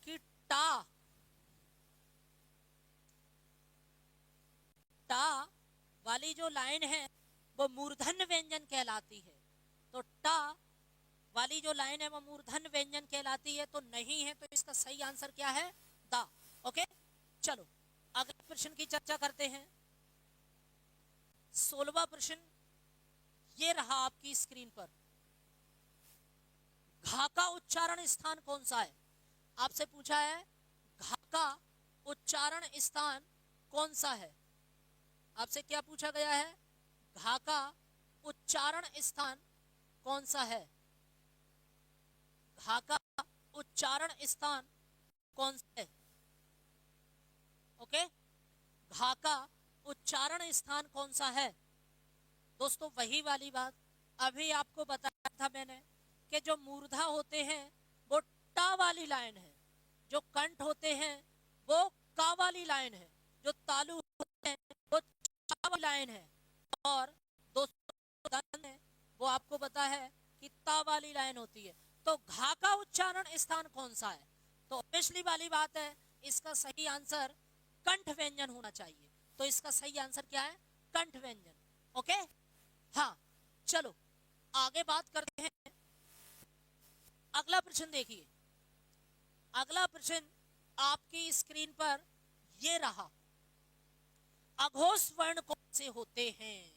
कि टा, टा वाली जो लाइन है वो मूर्धन्य व्यंजन कहलाती है। तो टा वाली जो लाइन है वो मूर्धन्य व्यंजन कहलाती है, तो नहीं है। तो इसका सही आंसर क्या है? दा। ओके, चलो अगले प्रश्न की चर्चा करते हैं। 16वां प्रश्न ये रहा आपकी स्क्रीन पर। घा का उच्चारण स्थान कौन सा है? आपसे पूछा है घा का उच्चारण स्थान कौन सा है। आपसे क्या पूछा गया है? घा का उच्चारण स्थान कौन सा है? घा का उच्चारण स्थान कौन सा है? ओके, घा का उच्चारण स्थान कौन सा है? दोस्तों वही वाली बात अभी आपको बताया था मैंने कि जो मूर्धा होते हैं वो टा वाली लाइन है, जो कंठ होते हैं वो का वाली लाइन है, जो तालु होते हैं वो चा वाली लाइन है, और दोस्तों दंत है वो आपको पता है कि ता वाली लाइन होती है। तो घा का उच्चारण स्थान कौन सा है? तो पिछली वाली बात है, इसका सही आंसर कंठ व्यंजन होना चाहिए। तो इसका सही आंसर क्या है? कंठ व्यंजन। ओके, हाँ चलो आगे बात करते हैं। अगला प्रश्न देखिए, अगला प्रश्न आपकी स्क्रीन पर ये रहा। अघोष वर्ण कौन से होते हैं?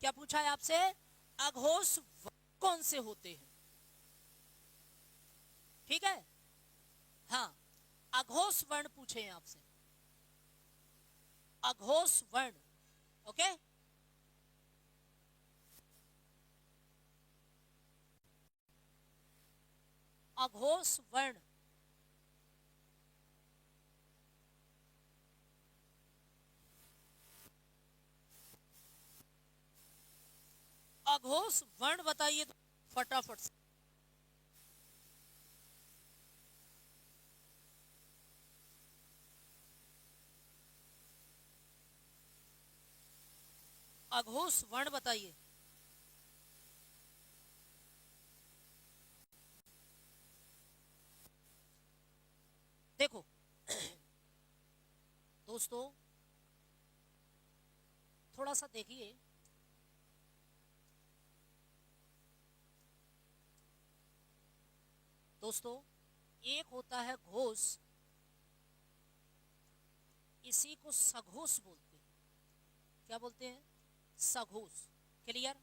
क्या पूछा है आपसे? अघोष वर्ण कौन से होते हैं? ठीक है, हाँ अघोष वर्ण पूछे हैं आपसे, अघोष वर्ण। ओके, अघोष वर्ण। अघोष वर्ण बताइए तो फटाफट से। अघोष वर्ण बताइए। देखो दोस्तों थोड़ा सा देखिए, दोस्तों एक होता है घोष, इसी को सघोष बोलते हैं। क्या बोलते हैं? सघोष। क्लियर?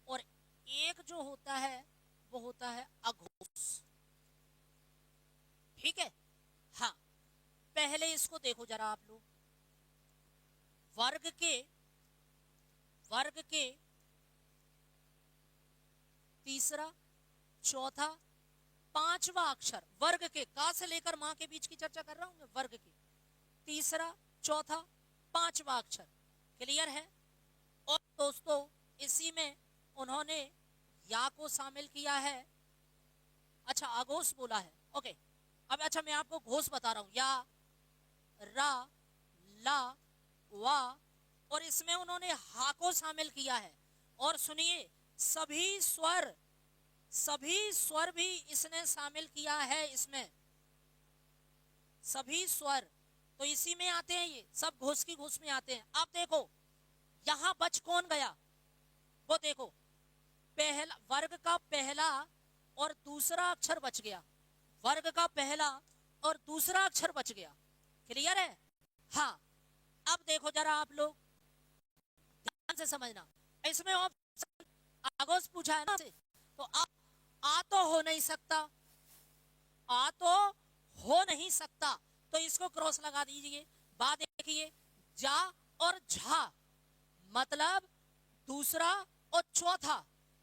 और एक जो होता है वो होता है अघोष। ठीक है, हाँ पहले इसको देखो जरा आप लोग। वर्ग के तीसरा, चौथा, पांचवा अक्षर, वर्ग के का से लेकर मां के बीच की चर्चा कर रहा हूं मैं। वर्ग के तीसरा, चौथा, पांचवा अक्षर। क्लियर है? और दोस्तों इसी में उन्होंने या को शामिल किया है। अच्छा अघोष बोला है, ओके। अब अच्छा मैं आपको घोष बता रहा हूं, या, रा, ला, वा, और इसमें उन्होंने हा को शामिल किया है। और सुनिए सभी स्वर भी इसने शामिल किया है इसमें, सभी स्वर तो इसी में आते हैं, ये सब घोष की घोष में आते हैं। अब देखो यहां बच कौन गया, वो देखो पहला वर्ग का पहला और दूसरा अक्षर बच गया, वर्ग का पहला और दूसरा अक्षर बच गया। क्लियर है? हाँ अब देखो जरा आप लोग ध्यान से समझना, इसमें ऑप्शन अघोष पूछा है ना, तो आ तो हो नहीं सकता, आ तो हो नहीं सकता, तो इसको क्रॉस लगा दीजिए। बात देखिए जा और झा मतलब दूसरा और चौथा,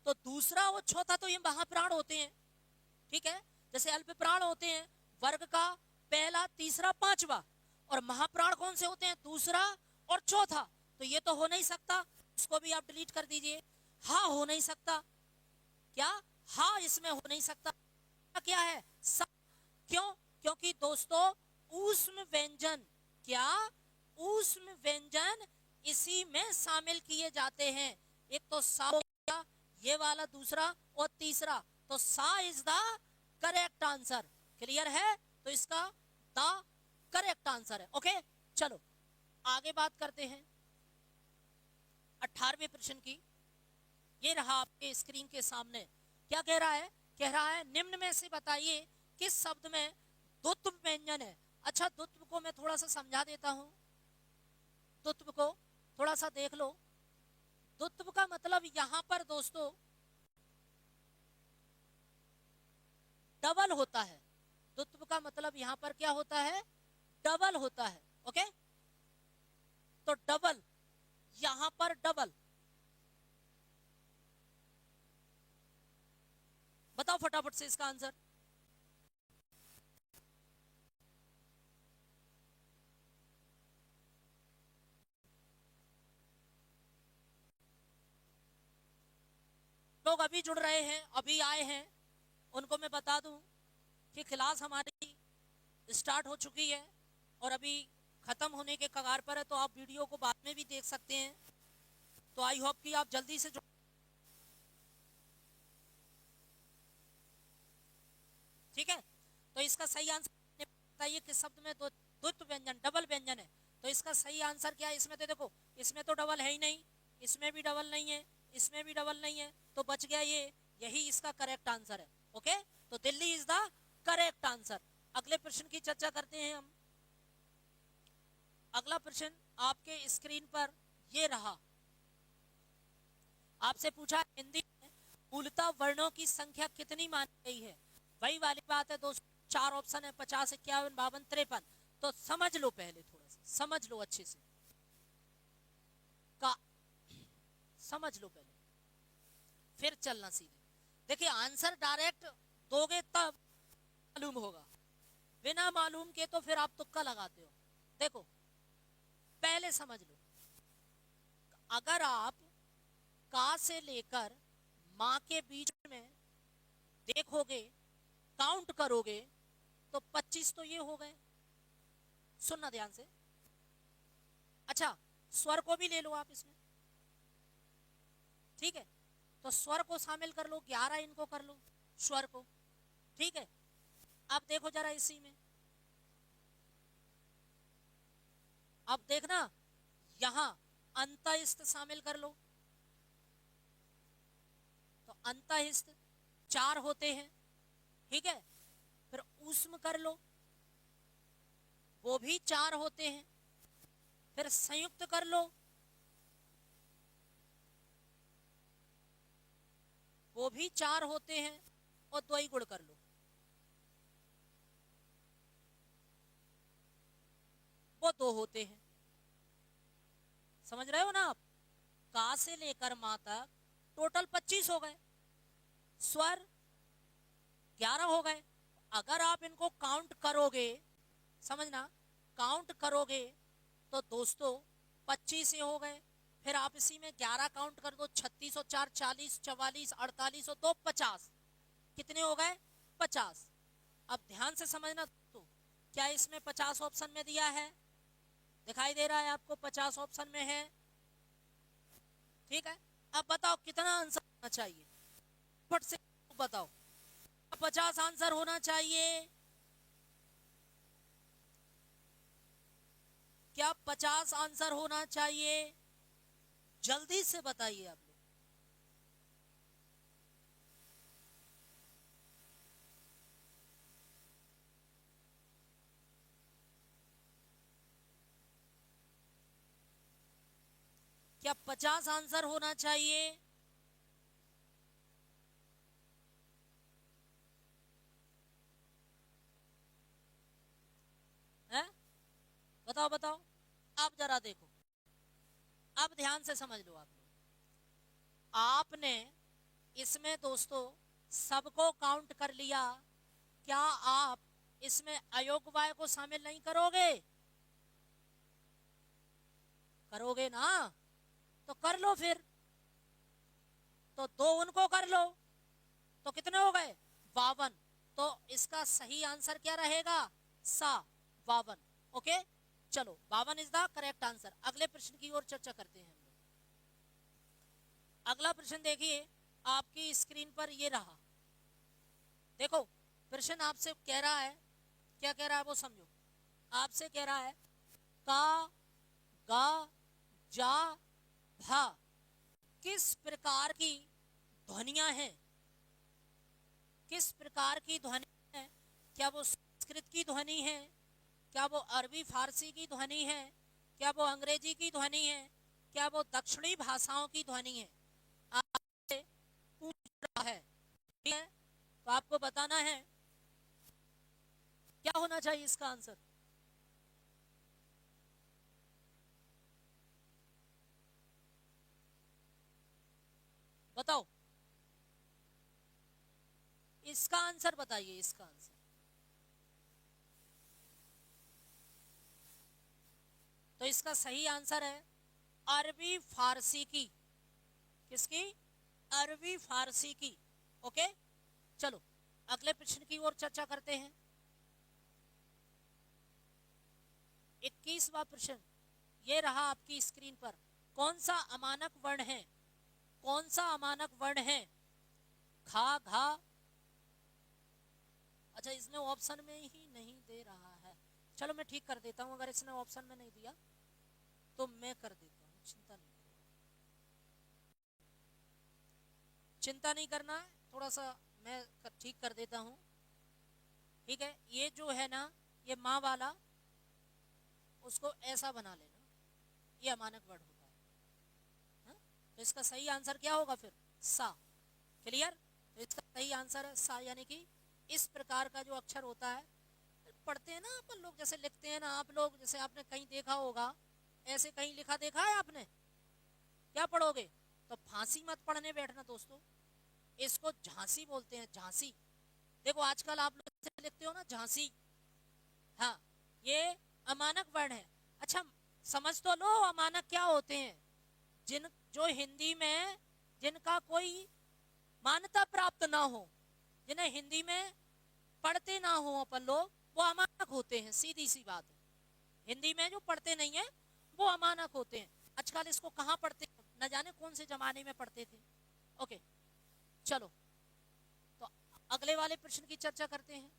तो दूसरा और चौथा तो ये महाप्राण होते हैं। ठीक है, जैसे अल्प प्राण होते हैं वर्ग का पहला, तीसरा, पांचवा, और महाप्राण कौन से होते हैं? दूसरा और चौथा। तो ये तो हो नहीं सकता, इसको भी आप डिलीट कर दीजिए। हाँ हो नहीं सकता, क्या हाँ इसमें हो नहीं सकता, क्या है सा। क्यों? क्योंकि दोस्तों ऊष्म व्यंजन, क्या ऊष्म व्यंजन इसी में शामिल किए जाते हैं। एक तो सा हो गया, ये वाला दूसरा और तीसरा, तो सा is the correct answer. Clear है? तो इसका द करेक्ट आंसर है। ओके चलो आगे बात करते हैं 18वें प्रश्न की। ये रहा आपके स्क्रीन के सामने। क्या कह रहा है? कह रहा है निम्न में से बताइए किस शब्द में द्वत्व व्यंजन है। अच्छा द्वत्व को मैं थोड़ा सा समझा देता हूं, द्वत्व को थोड़ा सा देख लो। द्वित्व का मतलब यहां पर दोस्तों डबल होता है। द्वित्व का मतलब यहां पर क्या होता है? डबल होता है। ओके, तो डबल, यहां पर डबल। बताओ फटाफट से इसका आंसर। लोग अभी जुड़ रहे हैं, अभी आए हैं, उनको मैं बता दूं कि क्लास हमारी स्टार्ट हो चुकी है और अभी खत्म होने के कगार पर है, तो आप वीडियो को बाद में भी देख सकते हैं। तो आई होप कि आप जल्दी से ठीक है। तो इसका सही आंसर बताइए किस शब्द में द्वित्व व्यंजन, डबल व्यंजन है। तो इसका सही आंसर क्या है? इसमें तो देखो, इसमें तो डबल है ही नहीं, इसमें भी डबल नहीं है, इसमें भी डबल नहीं है, तो बच गया ये, यही इसका करेक्ट आंसर है। ओके, तो Delhi is the correct answer. अगले प्रश्न की चर्चा करते हैं हम। अगला प्रश्न आपके स्क्रीन पर ये रहा। आपसे पूछा हिंदी में मूलतः वर्णों की संख्या कितनी मानी गई है? वही वाली बात है दोस्तों, 4 ऑप्शन है, 50, 51, 52, 53। तो समझ लो, पहले थोड़ा सा समझ लो अच्छे से, का समझ लो पहले, फिर चलना सीधे। देखिए, आंसर डायरेक्ट दोगे तब मालूम होगा, बिना मालूम के तो फिर आप तुक्का लगाते हो। देखो, पहले समझ लो, अगर आप का से लेकर मां के बीच में देखोगे, काउंट करोगे, तो 25 तो ये हो गए। सुनना ध्यान से। अच्छा, स्वर को भी ले लो आप इसमें, ठीक है? तो स्वर को शामिल कर लो, 11 इनको कर लो स्वर को, ठीक है? अब देखो जरा इसी में, अब देखना, यहां अंतःस्थ शामिल कर लो, तो अंतःस्थ 4 होते हैं, ठीक है? फिर ऊष्म कर लो, वो भी 4 होते हैं। फिर संयुक्त कर लो, वो भी 4 होते हैं, और द्वयी गुण कर लो, वो 2 होते हैं। समझ रहे हो ना आप? का से लेकर मां तक टोटल 25 हो गए, स्वर 11 हो गए। अगर आप इनको काउंट करोगे, समझना, काउंट करोगे तो दोस्तों 25 ये हो गए। फिर आप इसी में 11 काउंट कर दो, 36 और 4 40, 44, 48 और 2 50। कितने हो गए? 50। अब ध्यान से समझना, तो क्या इसमें 50 ऑप्शन में दिया है? दिखाई दे रहा है आपको? 50 ऑप्शन में है, ठीक है? अब बताओ कितना आंसर होना चाहिए, फट से बताओ। 50 आंसर होना चाहिए, क्या 50 आंसर होना चाहिए? जल्दी से बताइए आप लोग। क्या 50 आंसर होना चाहिए? है? बताओ बताओ। अब जरा देखो, अब ध्यान से समझ लो आप लोग। आपने इसमें दोस्तों सबको काउंट कर लिया, क्या आप इसमें अयोग्य को शामिल नहीं करोगे? करोगे ना? तो कर लो फिर, तो 2 उनको कर लो, तो कितने हो गए? 52। तो इसका सही आंसर क्या रहेगा? 52। ओके, चलो, 52 इज द करेक्ट आंसर। अगले प्रश्न की ओर चर्चा करते हैं हम लोग। अगला प्रश्न देखिए, आपकी स्क्रीन पर ये रहा। देखो, प्रश्न आपसे कह रहा है, क्या कह रहा है वो समझो। आपसे कह रहा है का, गा, जा, भा किस प्रकार की ध्वनियां हैं? किस प्रकार की ध्वनि है? क्या वो संस्कृत की ध्वनि है? क्या वो अरबी फारसी की ध्वनि है? क्या वो अंग्रेजी की ध्वनि है? क्या वो दक्षिणी भाषाओं की ध्वनि है? आपसे पूछ रहा है, ठीक है? तो आपको बताना है क्या होना चाहिए इसका आंसर। बताओ, इसका आंसर बताइए, इसका आंसर। तो इसका सही आंसर है अरबी फारसी की। किसकी? अरबी फारसी की। ओके, चलो अगले प्रश्न की ओर चर्चा करते हैं। 21वां प्रश्न ये रहा आपकी स्क्रीन पर। कौन सा अमानक वर्ण है? कौन सा अमानक वर्ण है? खा घा। अच्छा, इसने ऑप्शन में ही नहीं दे रहा है। चलो मैं ठीक कर देता हूं, अगर इसने ऑप्शन में नहीं दिया तो मैं कर देता हूं, चिंता नहीं, चिंता नहीं करना है, थोड़ा सा मैं ठीक कर देता हूं। ठीक है, ये जो है ना, ये माँ वाला, उसको ऐसा बना लेना, ये अमानक वर्ड होता है। हा? तो इसका सही आंसर क्या होगा फिर? सा। क्लियर? तो इसका सही आंसर है सा, यानी कि इस प्रकार का जो अक्षर होता है, पढ़ते हैं ना अपन लोग, जैसे लिखते हैं ना आप लोग, जैसे आपने कहीं देखा होगा, ऐसे कहीं लिखा देखा है आपने? क्या पढ़ोगे? तो फांसी मत पढ़ने बैठना दोस्तों, इसको झांसी बोलते हैं, झांसी। देखो आजकल आप लोग लिखते हो ना झांसी, हाँ, ये अमानक वर्ण है। अच्छा, समझ तो लो अमानक क्या होते हैं। जिन जो हिंदी में जिनका कोई मान्यता प्राप्त ना हो, जिन्हें हिंदी में पढ़ते ना हो अपन लोग, वो अमानक होते हैं, सीधी सी बात है। हिंदी में जो पढ़ते नहीं है वो अमानक होते हैं। आजकल इसको कहाँ पढ़ते हैं, न जाने कौन से जमाने में पढ़ते थे। ओके, चलो तो अगले वाले प्रश्न की चर्चा करते हैं।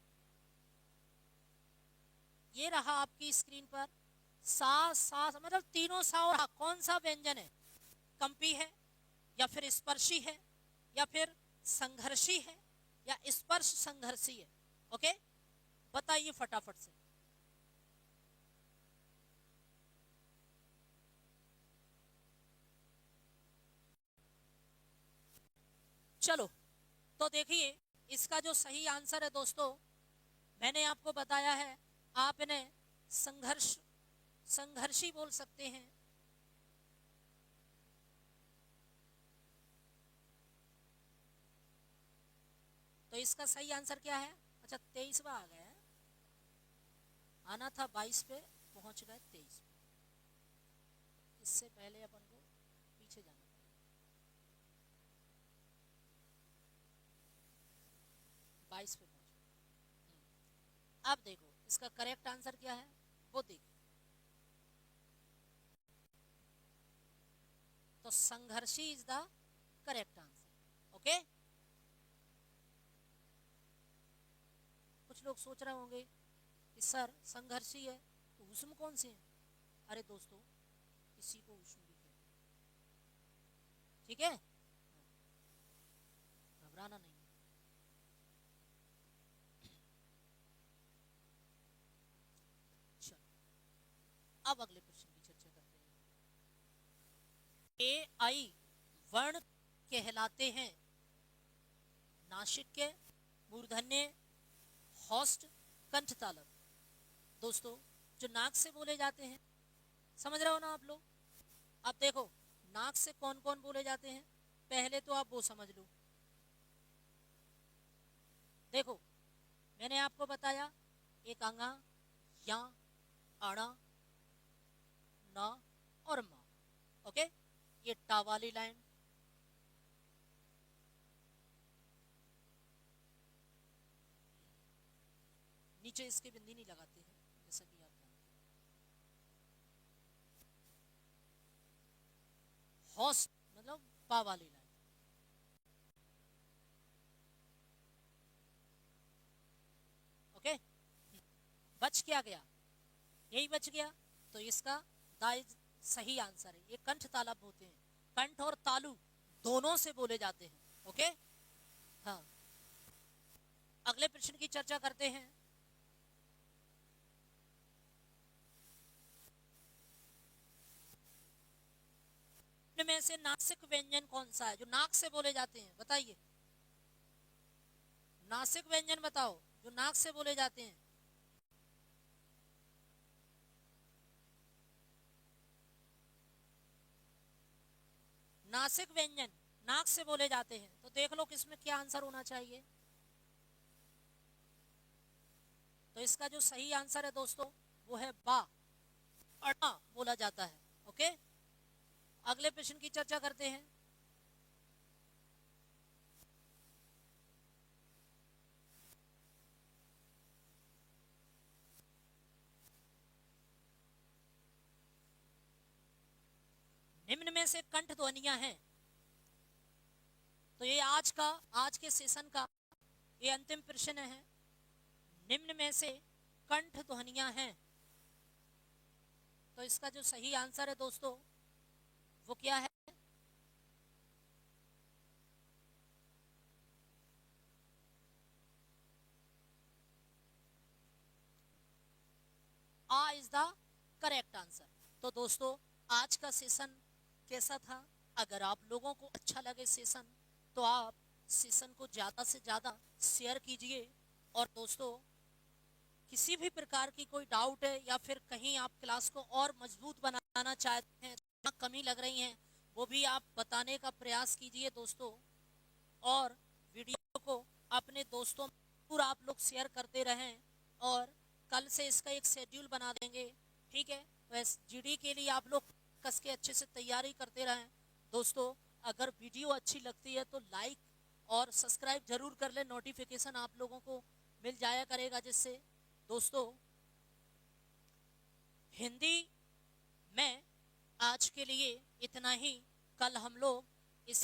ये रहा आपकी स्क्रीन पर सा सा, मतलब तीनों सा और कौन सा व्यंजन है? कंपी है, या फिर स्पर्शी है, या फिर संघर्षी है, या स्पर्श संघर्षी है? ओके, बताइए फटाफट से। चलो तो देखिए, इसका जो सही आंसर है दोस्तों, मैंने आपको बताया है, आप इन्हें संघर्ष संघर्षी बोल सकते हैं। तो इसका सही आंसर क्या है? अच्छा, 23वां आ गया है, आना था 22 पे, पहुंच गए 23 पे। इससे पहले अपन को पीछे जाना पड़ेगा, 22 पे पहुंच गए। अब देखो इसका करेक्ट आंसर क्या है, वो देखो। तो संघर्षी is the correct answer. Okay, कुछ लोग सोच रहे होंगे कि सर संघर्षी है तो हुस्म कौन से है? अरे दोस्तों, इसी को हुस्म भी कहते हैं, ठीक है, घबराना नहीं है। चलो अब अगले प्रश्न की चर्चा करते हैं। ए आई वर्ण कहलाते हैं नासिक के, मूर्धन्य, हॉस्ट, कंठ तालव। दोस्तों, जो नाक से बोले जाते हैं, समझ रहे हो ना आप लोग? अब देखो नाक से कौन कौन बोले जाते हैं, पहले तो आप वो समझ लो। देखो मैंने आपको बताया, एक अंगा, या, आड़ा, ना और मा। ओके, ये टा वाली लाइन, नीचे इसके बिंदी नहीं लगाते हैं, जैसा कि आप जानते हैं। हॉस्ट मतलब पा वाली लाइन। ओके, बच क्या गया? यही बच गया। तो इसका दाइज सही आंसर है, ये कंठ तालव होते हैं, कंठ और तालु दोनों से बोले जाते हैं। ओके, हाँ, अगले प्रश्न की चर्चा करते हैं। से नासिक व्यंजन कौन सा है जो नाक से बोले जाते हैं? बताइए, नासिक व्यंजन बताओ जो नाक से बोले जाते हैं। नासिक व्यंजन नाक से बोले जाते हैं, तो देख लो किसमें क्या आंसर होना चाहिए। तो इसका जो सही आंसर है दोस्तों वो है बा, अड़ा बोला जाता है। ओके, अगले प्रश्न की चर्चा करते हैं। निम्न में से कंठ ध्वनियां हैं, तो ये आज के सेशन का ये अंतिम प्रश्न है। निम्न में से कंठ ध्वनियां हैं, तो इसका जो सही आंसर है दोस्तों वो क्या है? आ इज द करेक्ट आंसर। तो दोस्तों आज का सेशन कैसा था? अगर आप लोगों को अच्छा लगे सेशन, तो आप सेशन को ज़्यादा से ज़्यादा शेयर कीजिए। और दोस्तों किसी भी प्रकार की कोई डाउट है या फिर कहीं आप क्लास को और मजबूत बनाना चाहते हैं, जहाँ कमी लग रही है वो भी आप बताने का प्रयास कीजिए दोस्तों। और वीडियो को अपने दोस्तों में पूरा आप लोग शेयर करते रहें, और कल से इसका एक शेड्यूल बना देंगे, ठीक है? तो एसजीडी के लिए आप लोग कस के अच्छे से तैयारी करते रहें दोस्तों। अगर वीडियो अच्छी लगती है तो लाइक और सब्सक्राइब जरूर कर लें, नोटिफिकेशन आप लोगों को मिल जाया करेगा जिससे। दोस्तों हिंदी में आज के लिए इतना ही। कल हम लोग इस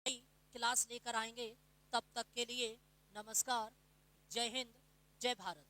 क्लास लेकर आएंगे। तब तक के लिए नमस्कार, जय हिंद, जय भारत।